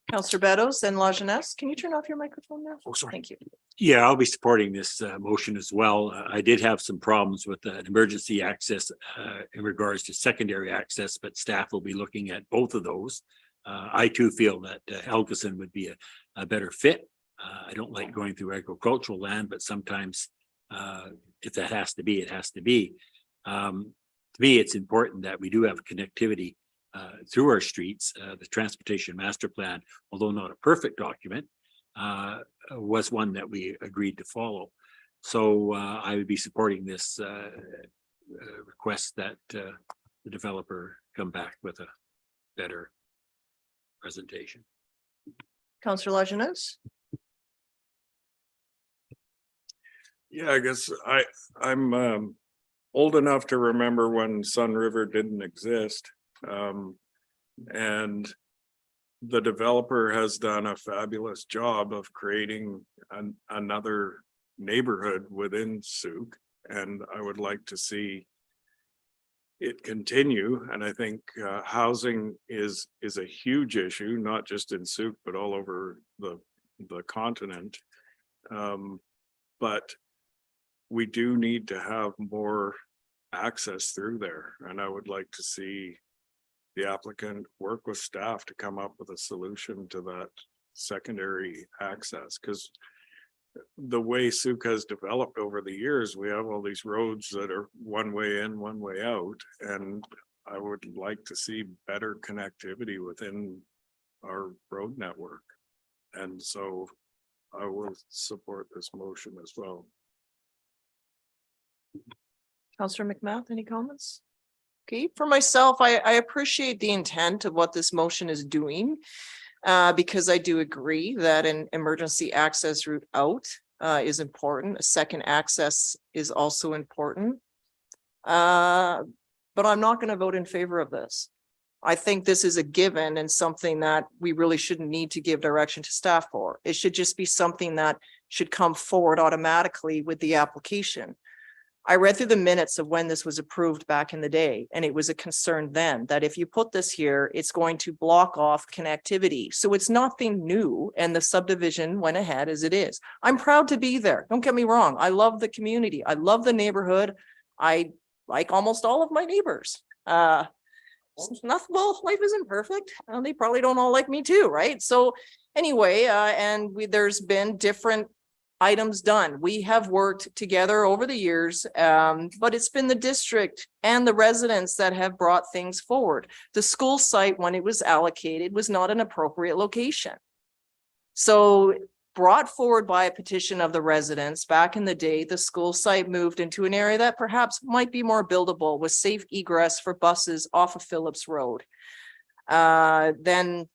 Councillor Beddoes and Lajeunesse, can you turn off your microphone now? Oh, sorry. Thank you. Yeah, I'll be supporting this motion as well. I did have some problems with an emergency access in regards to secondary access, but staff will be looking at both of those. I too feel that Helgeson would be a better fit. I don't like going through agricultural land, but sometimes if that has to be, it has to be. To me, it's important that we do have connectivity through our streets. The Transportation Master Plan, although not a perfect document, was one that we agreed to follow. So I would be supporting this request that the developer come back with a better presentation. Councillor Lajeunesse? Yeah, I guess I'm old enough to remember when Sun River didn't exist. And the developer has done a fabulous job of creating another neighborhood within Souk. And I would like to see it continue. And I think housing is a huge issue, not just in Souk, but all over the continent. But we do need to have more access through there. And I would like to see the applicant work with staff to come up with a solution to that secondary access. Because the way Souk has developed over the years, we have all these roads that are one way in, one way out. And I would like to see better connectivity within our road network. And so I will support this motion as well. Councillor McMath, any comments? Okay, for myself, I appreciate the intent of what this motion is doing. Because I do agree that an emergency access route out is important. A second access is also important. But I'm not going to vote in favor of this. I think this is a given and something that we really shouldn't need to give direction to staff for. It should just be something that should come forward automatically with the application. I read through the minutes of when this was approved back in the day, and it was a concern then that if you put this here, it's going to block off connectivity. So it's nothing new, and the subdivision went ahead as it is. I'm proud to be there. Don't get me wrong. I love the community. I love the neighborhood. I like almost all of my neighbors. Well, life isn't perfect. They probably don't all like me too, right? So anyway, there's been different items done. We have worked together over the years, but it's been the district and the residents that have brought things forward. The school site, when it was allocated, was not an appropriate location. So brought forward by a petition of the residents back in the day, the school site moved into an area that perhaps might be more buildable with safe egress for buses off of Phillips Road. Then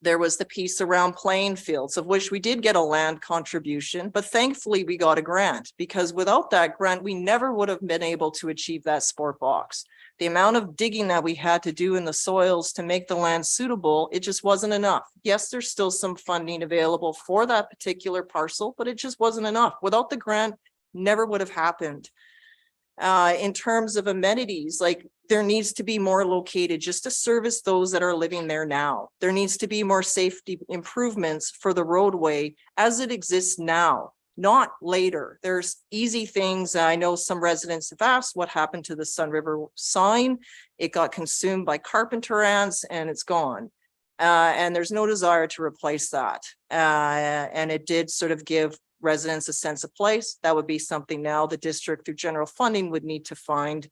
there was the piece around playing fields, of which we did get a land contribution, but thankfully we got a grant, because without that grant, we never would have been able to achieve that sport box. The amount of digging that we had to do in the soils to make the land suitable, it just wasn't enough. Yes, there's still some funding available for that particular parcel, but it just wasn't enough. Without the grant, never would have happened. In terms of amenities, like there needs to be more located just to service those that are living there now. There needs to be more safety improvements for the roadway as it exists now, not later. There's easy things. I know some residents have asked what happened to the Sun River sign. It got consumed by carpenter ants and it's gone. And there's no desire to replace that. And it did sort of give residents a sense of place. That would be something now the district through general funding would need to find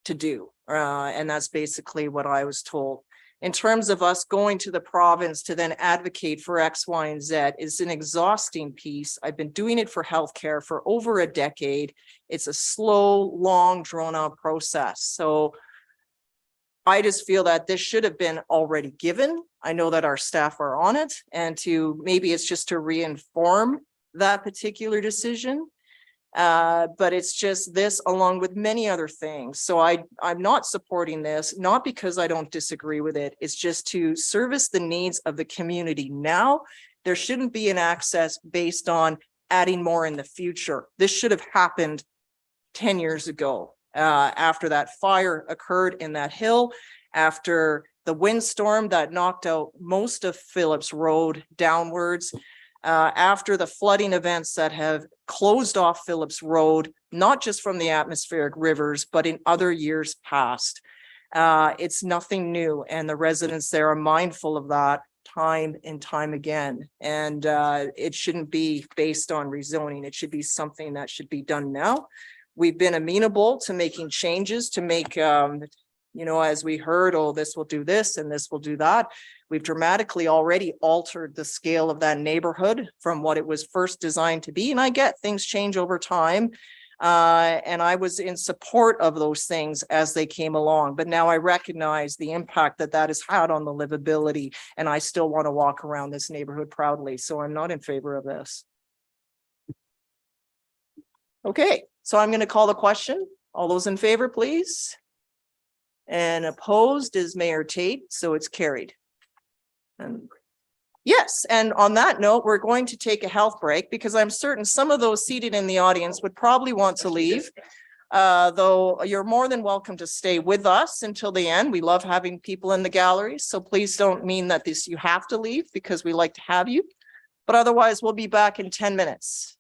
to do. And that's basically what I was told. In terms of us going to the province to then advocate for X, Y, and Z is an exhausting piece. I've been doing it for healthcare for over a decade. It's a slow, long, drawn out process. So I just feel that this should have been already given. I know that our staff are on it, and maybe it's just to reinform that particular decision. But it's just this along with many other things. So I'm not supporting this, not because I don't disagree with it. It's just to service the needs of the community now. There shouldn't be an access based on adding more in the future. This should have happened 10 years ago, after that fire occurred in that hill, after the windstorm that knocked out most of Phillips Road downwards, after the flooding events that have closed off Phillips Road, not just from the atmospheric rivers, but in other years past. It's nothing new, and the residents there are mindful of that time and time again. And it shouldn't be based on rezoning. It should be something that should be done now. We've been amenable to making changes to make You know, as we heard, oh, this will do this and this will do that. We've dramatically already altered the scale of that neighborhood from what it was first designed to be. And I get things change over time. And I was in support of those things as they came along. But now I recognize the impact that that has had on the livability. And I still want to walk around this neighborhood proudly. So I'm not in favor of this. Okay, so I'm going to call the question. All those in favor, please. And opposed is Mayor Tate, so it's carried. And yes, and on that note, we're going to take a health break because I'm certain some of those seated in the audience would probably want to leave. Though you're more than welcome to stay with us until the end. We love having people in the galleries, so please don't mean that you have to leave because we like to have you. But otherwise, we'll be back in 10 minutes.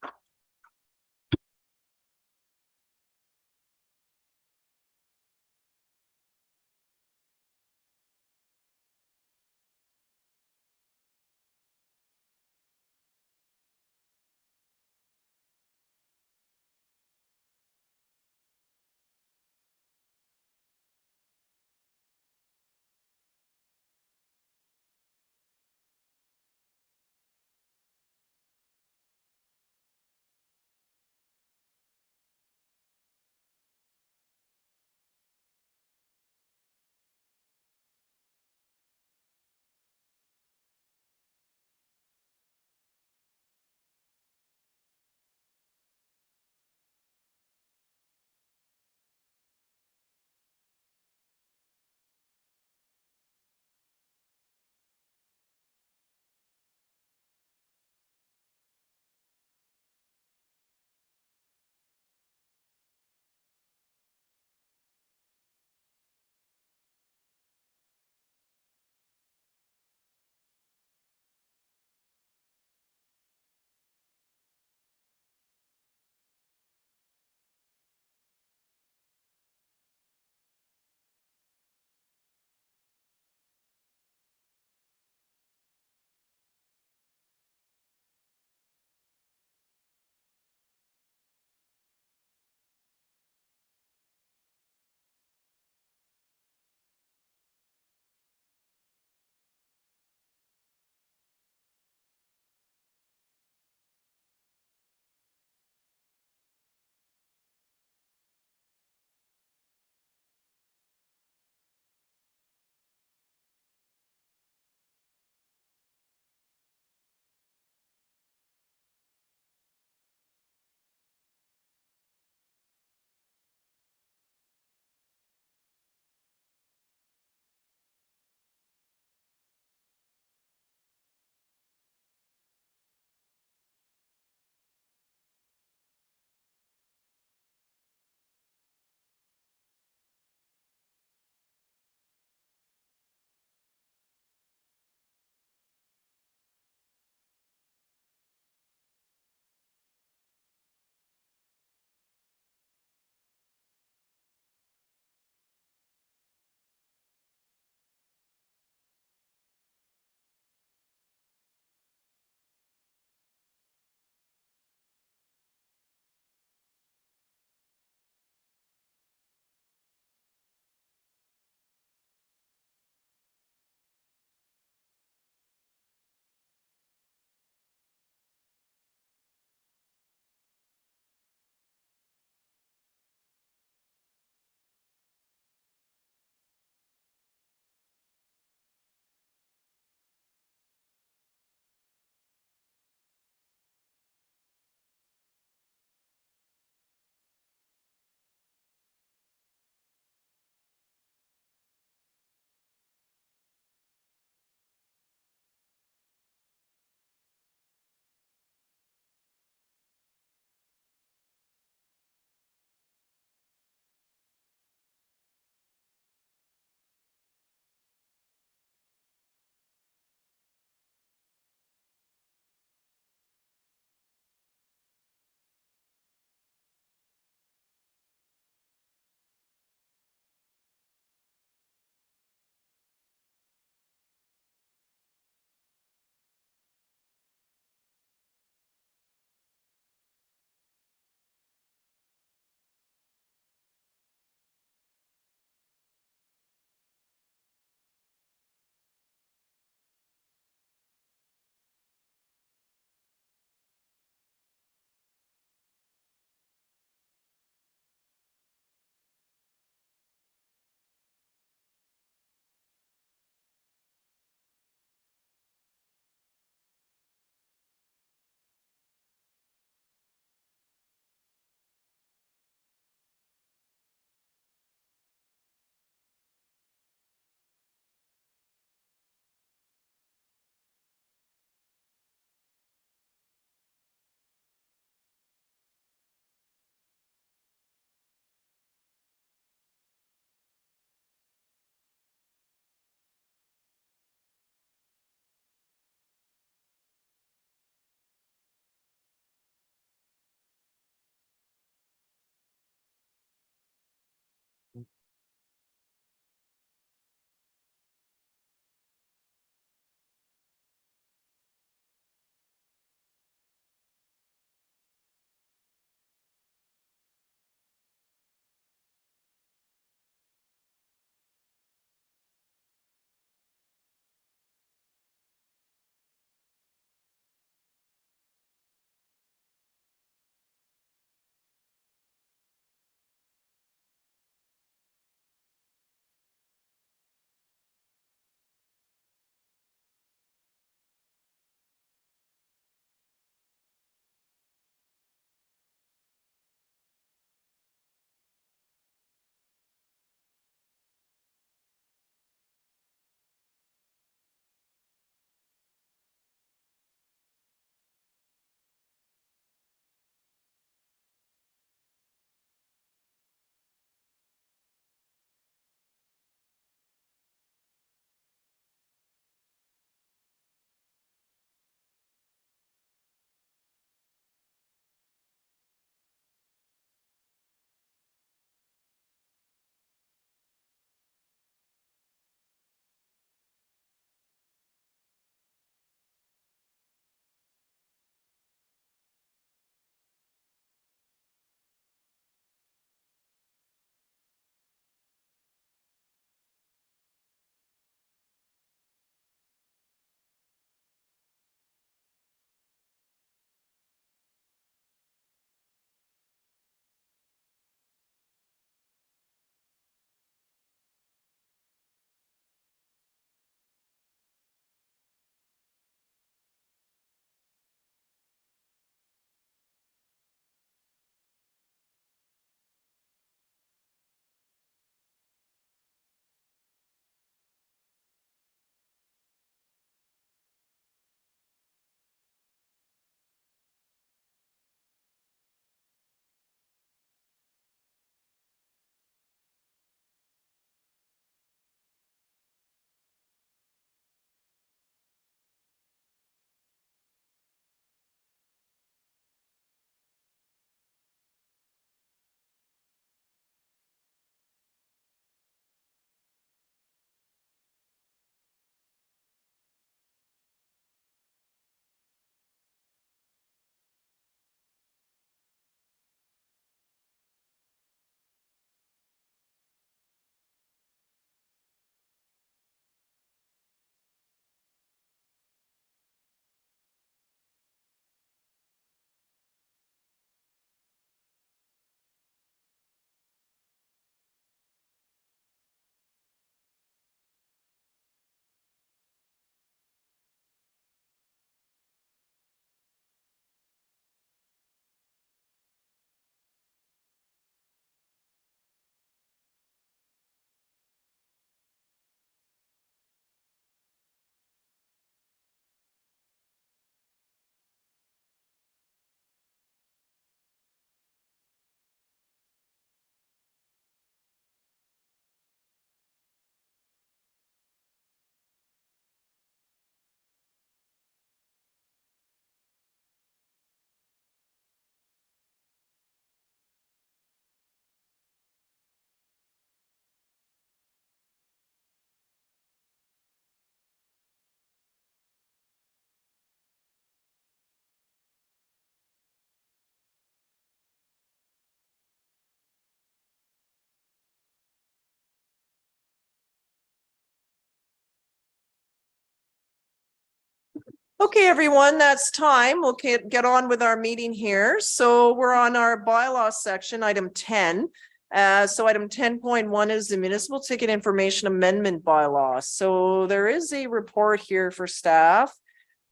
Okay, everyone, that's time. We'll get on with our meeting here. So we're on our bylaw section, item 10. So item 10.1 is the municipal ticket information amendment bylaw. So there is a report here for staff.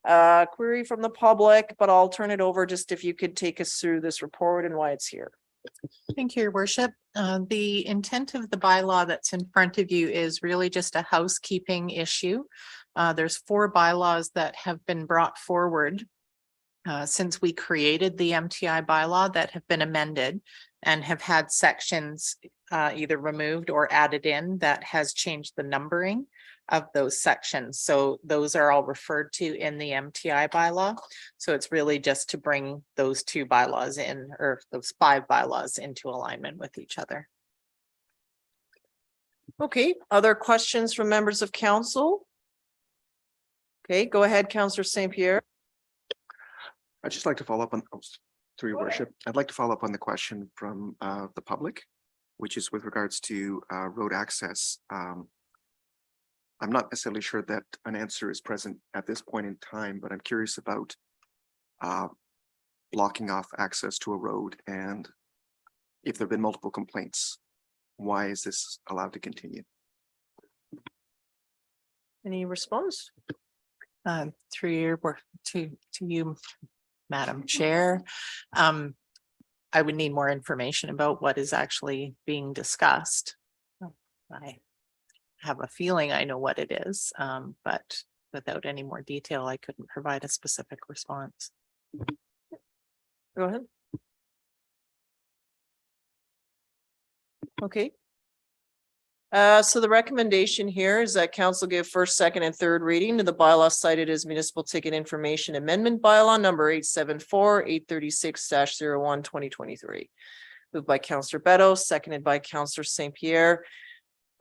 Query from the public, but I'll turn it over just if you could take us through this report and why it's here. Thank you, Your Worship. The intent of the bylaw that's in front of you is really just a housekeeping issue. There's 4 bylaws that have been brought forward since we created the MTI bylaw that have been amended and have had sections either removed or added in that has changed the numbering of those sections. So those are all referred to in the MTI bylaw. So it's really just to bring those 2 bylaws in, or those 5 bylaws into alignment with each other. Okay, other questions from members of council? Okay, go ahead, Councillor St. Pierre. I'd just like to follow up on, through your worship, I'd like to follow up on the question from the public, which is with regards to road access. I'm not necessarily sure that an answer is present at this point in time, but I'm curious about blocking off access to a road, and if there have been multiple complaints, why is this allowed to continue? Any response? Through your work to you, Madam Chair. I would need more information about what is actually being discussed. I have a feeling I know what it is, but without any more detail, I couldn't provide a specific response. Go ahead. Okay. So the recommendation here is that council give first, second, and third reading to the bylaw cited as municipal ticket information amendment bylaw number 874 836-01 2023. Moved by Councillor Beto, seconded by Councillor St. Pierre.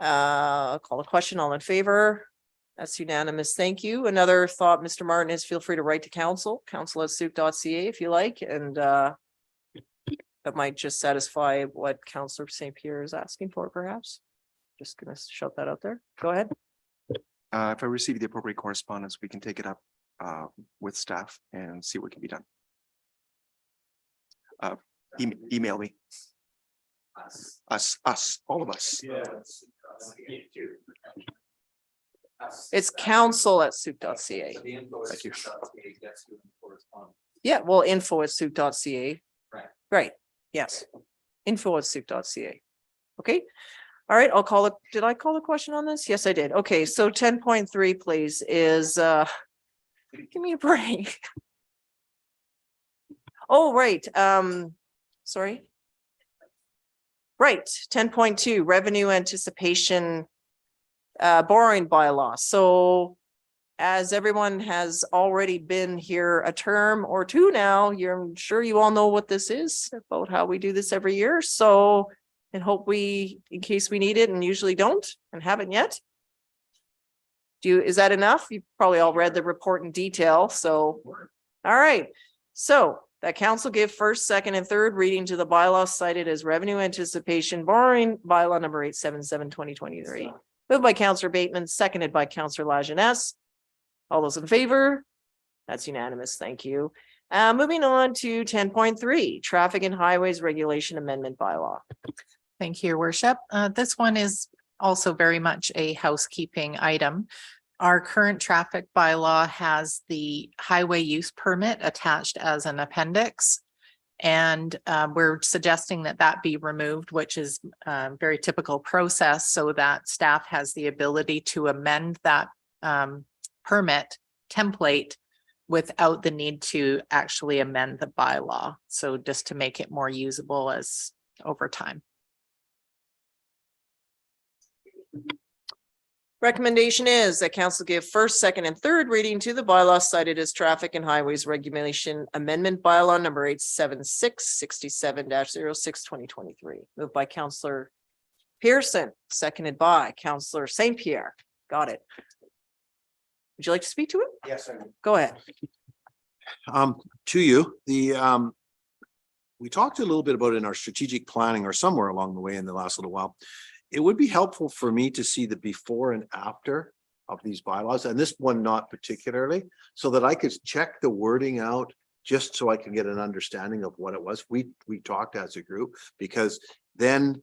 Call a question, all in favor? That's unanimous. Thank you. Another thought, Mr. Martinez, feel free to write to council@souk.ca if you like, and that might just satisfy what Councillor St. Pierre is asking for, perhaps. Just gonna shout that out there. Go ahead. If I receive the appropriate correspondence, we can take it up with staff and see what can be done. Email me. Us, all of us. It's council@souk.ca. Thank you. Yeah, well, info@souk.ca. Right. Right, yes. Info@souk.ca. Okay, all right, I'll call it. Did I call the question on this? Yes, I did. Okay, so 10.3, please, is give me a break. Oh, right, sorry. Right, 10.2, revenue anticipation borrowing bylaw. So as everyone has already been here a term or 2 now, I'm sure you all know what this is, about how we do this every year. So, and hope we, in case we need it and usually don't and haven't yet. Is that enough? You've probably all read the report in detail. So, all right. So that council give first, second, and third reading to the bylaw cited as revenue anticipation borrowing bylaw number 877 2023. Moved by Councillor Bateman, seconded by Councillor Lajeunesse. All those in favor? That's unanimous. Thank you. Moving on to 10.3, traffic and highways regulation amendment bylaw. Thank you, Your Worship. This one is also very much a housekeeping item. Our current traffic bylaw has the highway use permit attached as an appendix. And we're suggesting that that be removed, which is a very typical process, so that staff has the ability to amend that permit template without the need to actually amend the bylaw. So just to make it more usable as over time. Recommendation is that council give first, second, and third reading to the bylaw cited as traffic and highways regulation amendment bylaw number 876 67-06 2023. Moved by Councillor Pearson, seconded by Councillor St. Pierre. Got it. Would you like to speak to it? Yes, I do. Go ahead. To you, we talked a little bit about it in our strategic planning or somewhere along the way in the last little while. It would be helpful for me to see the before and after of these bylaws, and this one not particularly, so that I could check the wording out, just so I can get an understanding of what it was. We talked as a group, because then,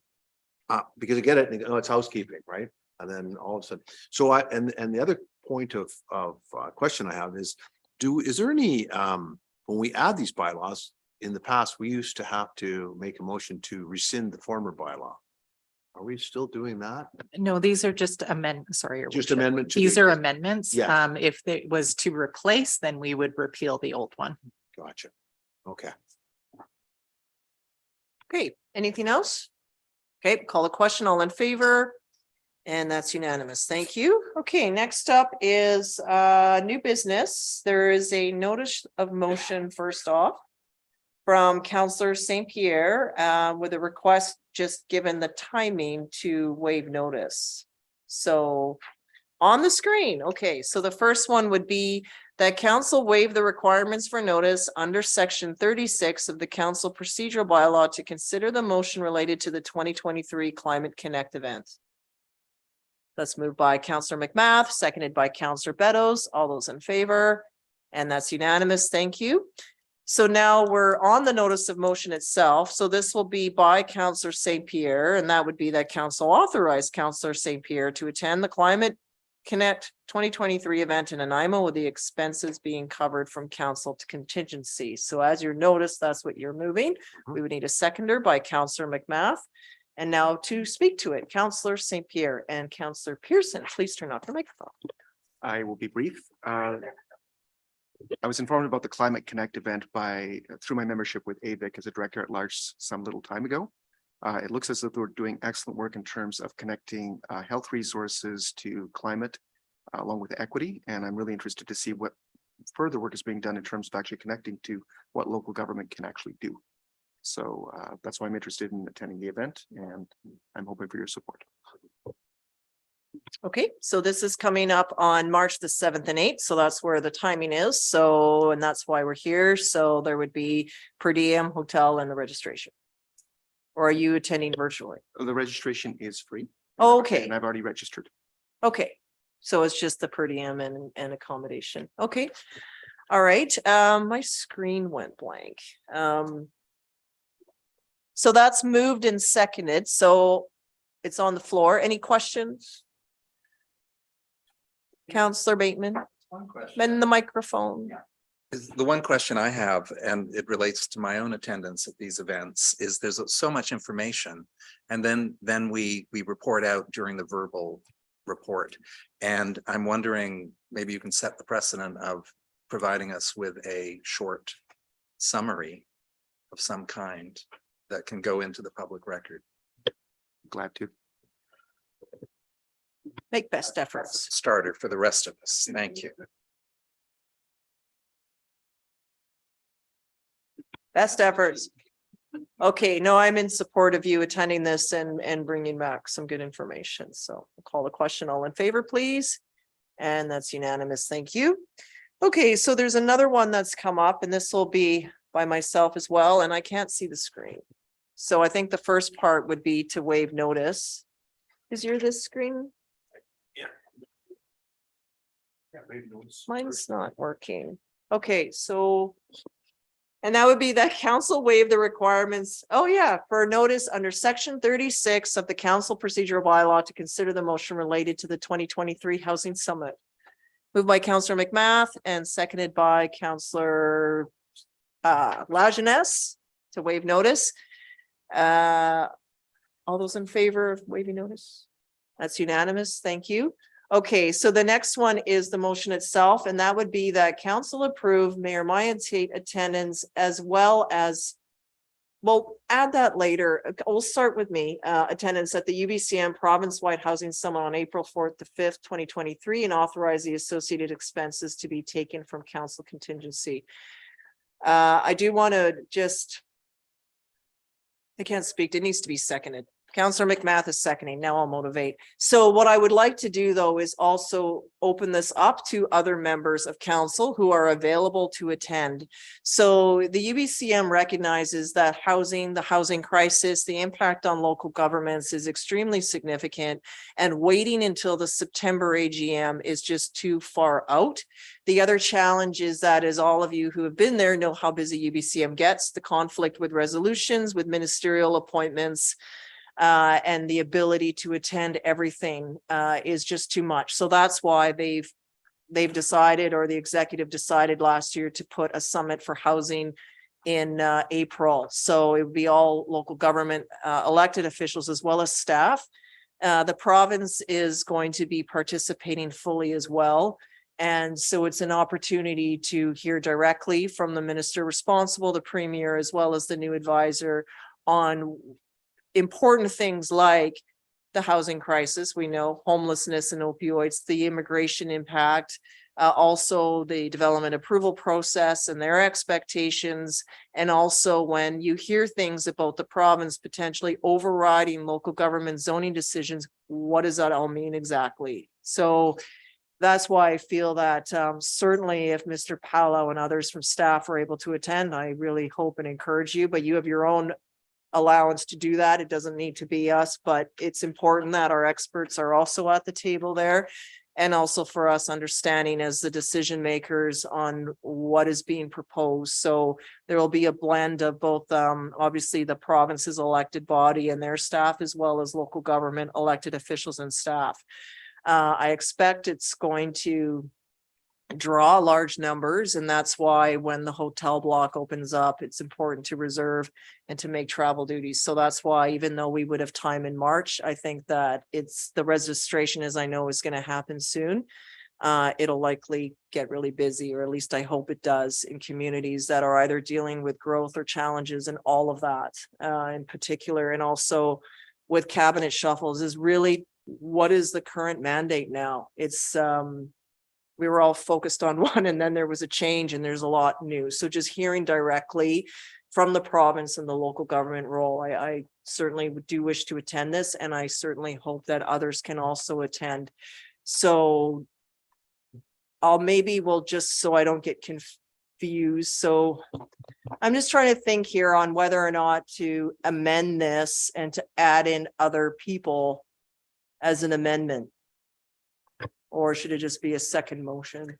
because again, it's housekeeping, right? And then all of a sudden, so and the other point of question I have is, is there any, when we add these bylaws, in the past, we used to have to make a motion to rescind the former bylaw. Are we still doing that? No, these are just your Just worship. amendment to These the- are amendments. Yeah. If it was to replace, then we would repeal the old one. Gotcha. Okay. Okay, anything else? Okay, call a question, all in favor? And that's unanimous. Thank you. Okay, next up is new business. There is a notice of motion first off from Councillor St. Pierre with a request, just given the timing, to waive notice. So on the screen, okay, so the first one would be that council waive the requirements for notice under section 36 of the council procedural bylaw to consider the motion related to the 2023 Climate Connect event. That's moved by Councillor McMath, seconded by Councillor Beddoes. All those in favor? And that's unanimous. Thank you. So now we're on the notice of motion itself. So this will be by Councillor St. Pierre, and that would be that council authorized Councillor St. Pierre to attend the Climate Connect 2023 event in Nanaimo, with the expenses being covered from council to contingency. So as you notice, that's what you're moving. We would need a seconder by Councillor McMath. And now to speak to it, Councillor St. Pierre and Councillor Pearson, please turn off your microphone. I will be brief. I was informed about the Climate Connect event through my membership with AVIC as a director at large some little time ago. It looks as though they're doing excellent work in terms of connecting health resources to climate along with equity. And I'm really interested to see what further work is being done in terms of actually connecting to what local government can actually do. So that's why I'm interested in attending the event, and I'm hoping for your support. Okay, so this is coming up on March the 7th and 8th. So that's where the timing is. So, and that's why we're here. So there would be per diem, hotel, and the registration. Or are you attending virtually? The registration is free. Okay. And I've already registered. Okay, so it's just the per diem and accommodation. Okay. All right, my screen went blank. So that's moved and seconded, so it's on the floor. Any questions? Councillor Bateman, bend the microphone. The one question I have, and it relates to my own attendance at these events, is there's so much information. And then we report out during the verbal report. And I'm wondering, maybe you can set the precedent of providing us with a short summary of some kind that can go into the public record. Glad to. Make best efforts. Starter for the rest of us. Thank you. Best efforts. Okay, no, I'm in support of you attending this and bringing back some good information. So I'll call the question. All in favor, please. And that's unanimous. Thank you. Okay, so there's another one that's come up, and this will be by myself as well, and I can't see the screen. So I think the first part would be to waive notice. Is this screen? Mine's not working. Okay, so. And that would be that council waive the requirements. Oh yeah, for a notice under section 36 of the council procedural bylaw to consider the motion related to the 2023 Housing Summit. Moved by Councillor McMath and seconded by Councillor Lajeunesse to waive notice. All those in favor of waiving notice? That's unanimous. Thank you. Okay, so the next one is the motion itself, and that would be that council approve Mayor Maya Tate attendance, as well as, well, add that later. We'll start with me, attendance at the UBCM Province-wide Housing Summit on April 4th to 5th, 2023, and authorize the associated expenses to be taken from council contingency. I do want to just, I can't speak, it needs to be seconded. Counselor McMath is seconding. Now I'll motivate. So what I would like to do though is also open this up to other members of council who are available to attend. So the UBCM recognizes that the housing crisis, the impact on local governments is extremely significant, and waiting until the September AGM is just too far out. The other challenge is that, as all of you who have been there know how busy UBCM gets, the conflict with resolutions, with ministerial appointments, and the ability to attend everything is just too much. So that's why they've decided, or the executive decided last year, to put a summit for housing in April. So it would be all local government elected officials as well as staff. The province is going to be participating fully as well. And so it's an opportunity to hear directly from the minister responsible, the premier, as well as the new advisor, on important things like the housing crisis, we know, homelessness and opioids, the immigration impact, also the development approval process and their expectations. And also when you hear things about the province potentially overriding local government zoning decisions, what does that all mean exactly? So that's why I feel that certainly if Mr. Paulo and others from staff are able to attend, I really hope and encourage you, but you have your own allowance to do that. It doesn't need to be us, but it's important that our experts are also at the table there. And also for us understanding as the decision makers on what is being proposed. So there will be a blend of both, obviously the province's elected body and their staff, as well as local government elected officials and staff. I expect it's going to draw large numbers, and that's why when the hotel block opens up, it's important to reserve and to make travel duties. So that's why, even though we would have time in March, I think that it's the registration, as I know, is going to happen soon. It'll likely get really busy, or at least I hope it does, in communities that are either dealing with growth or challenges, and all of that in particular. And also with cabinet shuffles is really, what is the current mandate now? It's we were all focused on one, and then there was a change, and there's a lot new. So just hearing directly from the province and the local government role, I certainly do wish to attend this, and I certainly hope that others can also attend. So we'll just, so I don't get confused. So I'm just trying to think here on whether or not to amend this and to add in other people as an amendment. Or should it just be a second motion?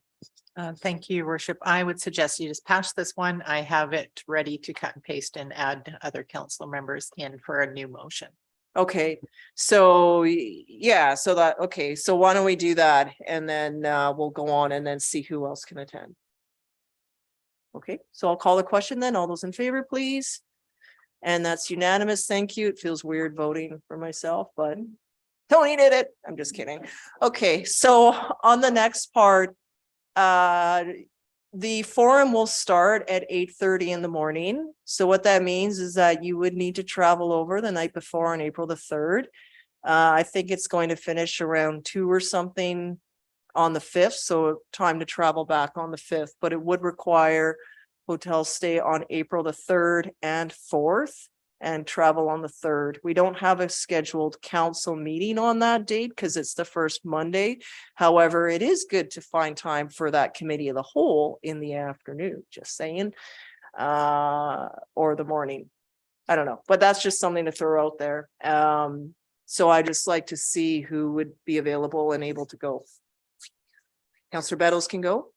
Thank you, Your Worship. I would suggest you just pass this one. I have it ready to cut and paste and add other council members in for a new motion. Okay, so yeah, so why don't we do that, and then we'll go on and then see who else can attend. Okay, so I'll call the question then. All those in favor, please. And that's unanimous. Thank you. It feels weird voting for myself, but Tony did it. I'm just kidding. Okay, so on the next part, the forum will start at 8:30 in the morning. So what that means is that you would need to travel over the night before on April the 3rd. I think it's going to finish around 2 or something on the 5th. So time to travel back on the 5th, but it would require hotel stay on April the 3rd and 4th. And travel on the 3rd. We don't have a scheduled council meeting on that date because it's the first Monday. However, it is good to find time for that committee of the whole in the afternoon, just saying, or the morning. I don't know, but that's just something to throw out there. So I just like to see who would be available and able to go. Councillor Bettles can go.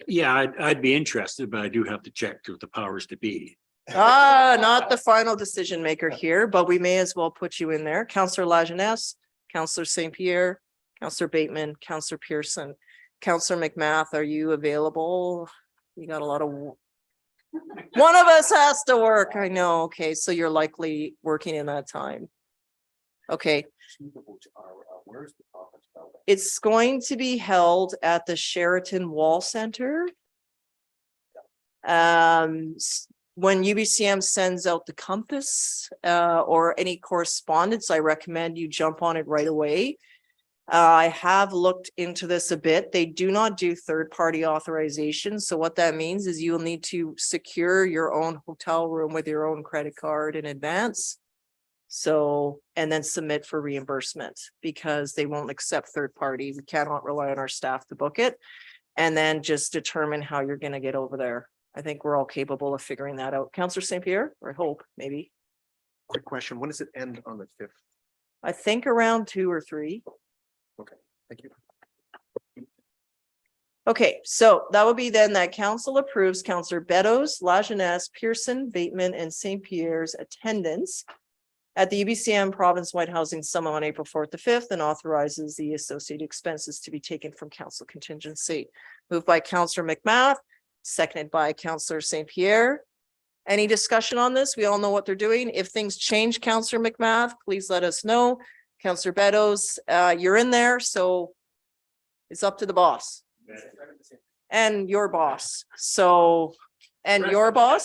Yeah, I'd be interested, but I do have to check with the powers to be. Not the final decision maker here, but we may as well put you in there. Councillor Lajeunesse, Councillor St. Pierre, Councillor Bateman, Councillor Pearson, Councillor McMath, are you available? You got a lot of, one of us has to work. I know. Okay, so you're likely working in that time. Okay. It's going to be held at the Sheraton Wall Center. When UBCM sends out the compass or any correspondence, I recommend you jump on it right away. I have looked into this a bit. They do not do third-party authorization. So what that means is you'll need to secure your own hotel room with your own credit card in advance. So, and then submit for reimbursement because they won't accept third party. We cannot rely on our staff to book it. And then just determine how you're gonna get over there. I think we're all capable of figuring that out. Counselor St. Pierre, or I hope, maybe. Quick question, when does it end on the fifth? I think around 2 or 3. Thank you. Okay, so that would be then that council approves Counselor Beddoes, Lajeunesse, Pearson, Bateman, and St. Pierre's attendance at the UBCM Province-wide Housing Summit on April 4th to 5th and authorizes the associated expenses to be taken from council contingency. Moved by Counselor McMath, seconded by Counselor St. Pierre. Any discussion on this? We all know what they're doing. If things change, Counselor McMath, please let us know. Counselor Beddoes, you're in there, so it's up to the boss. And your boss. So, and your boss?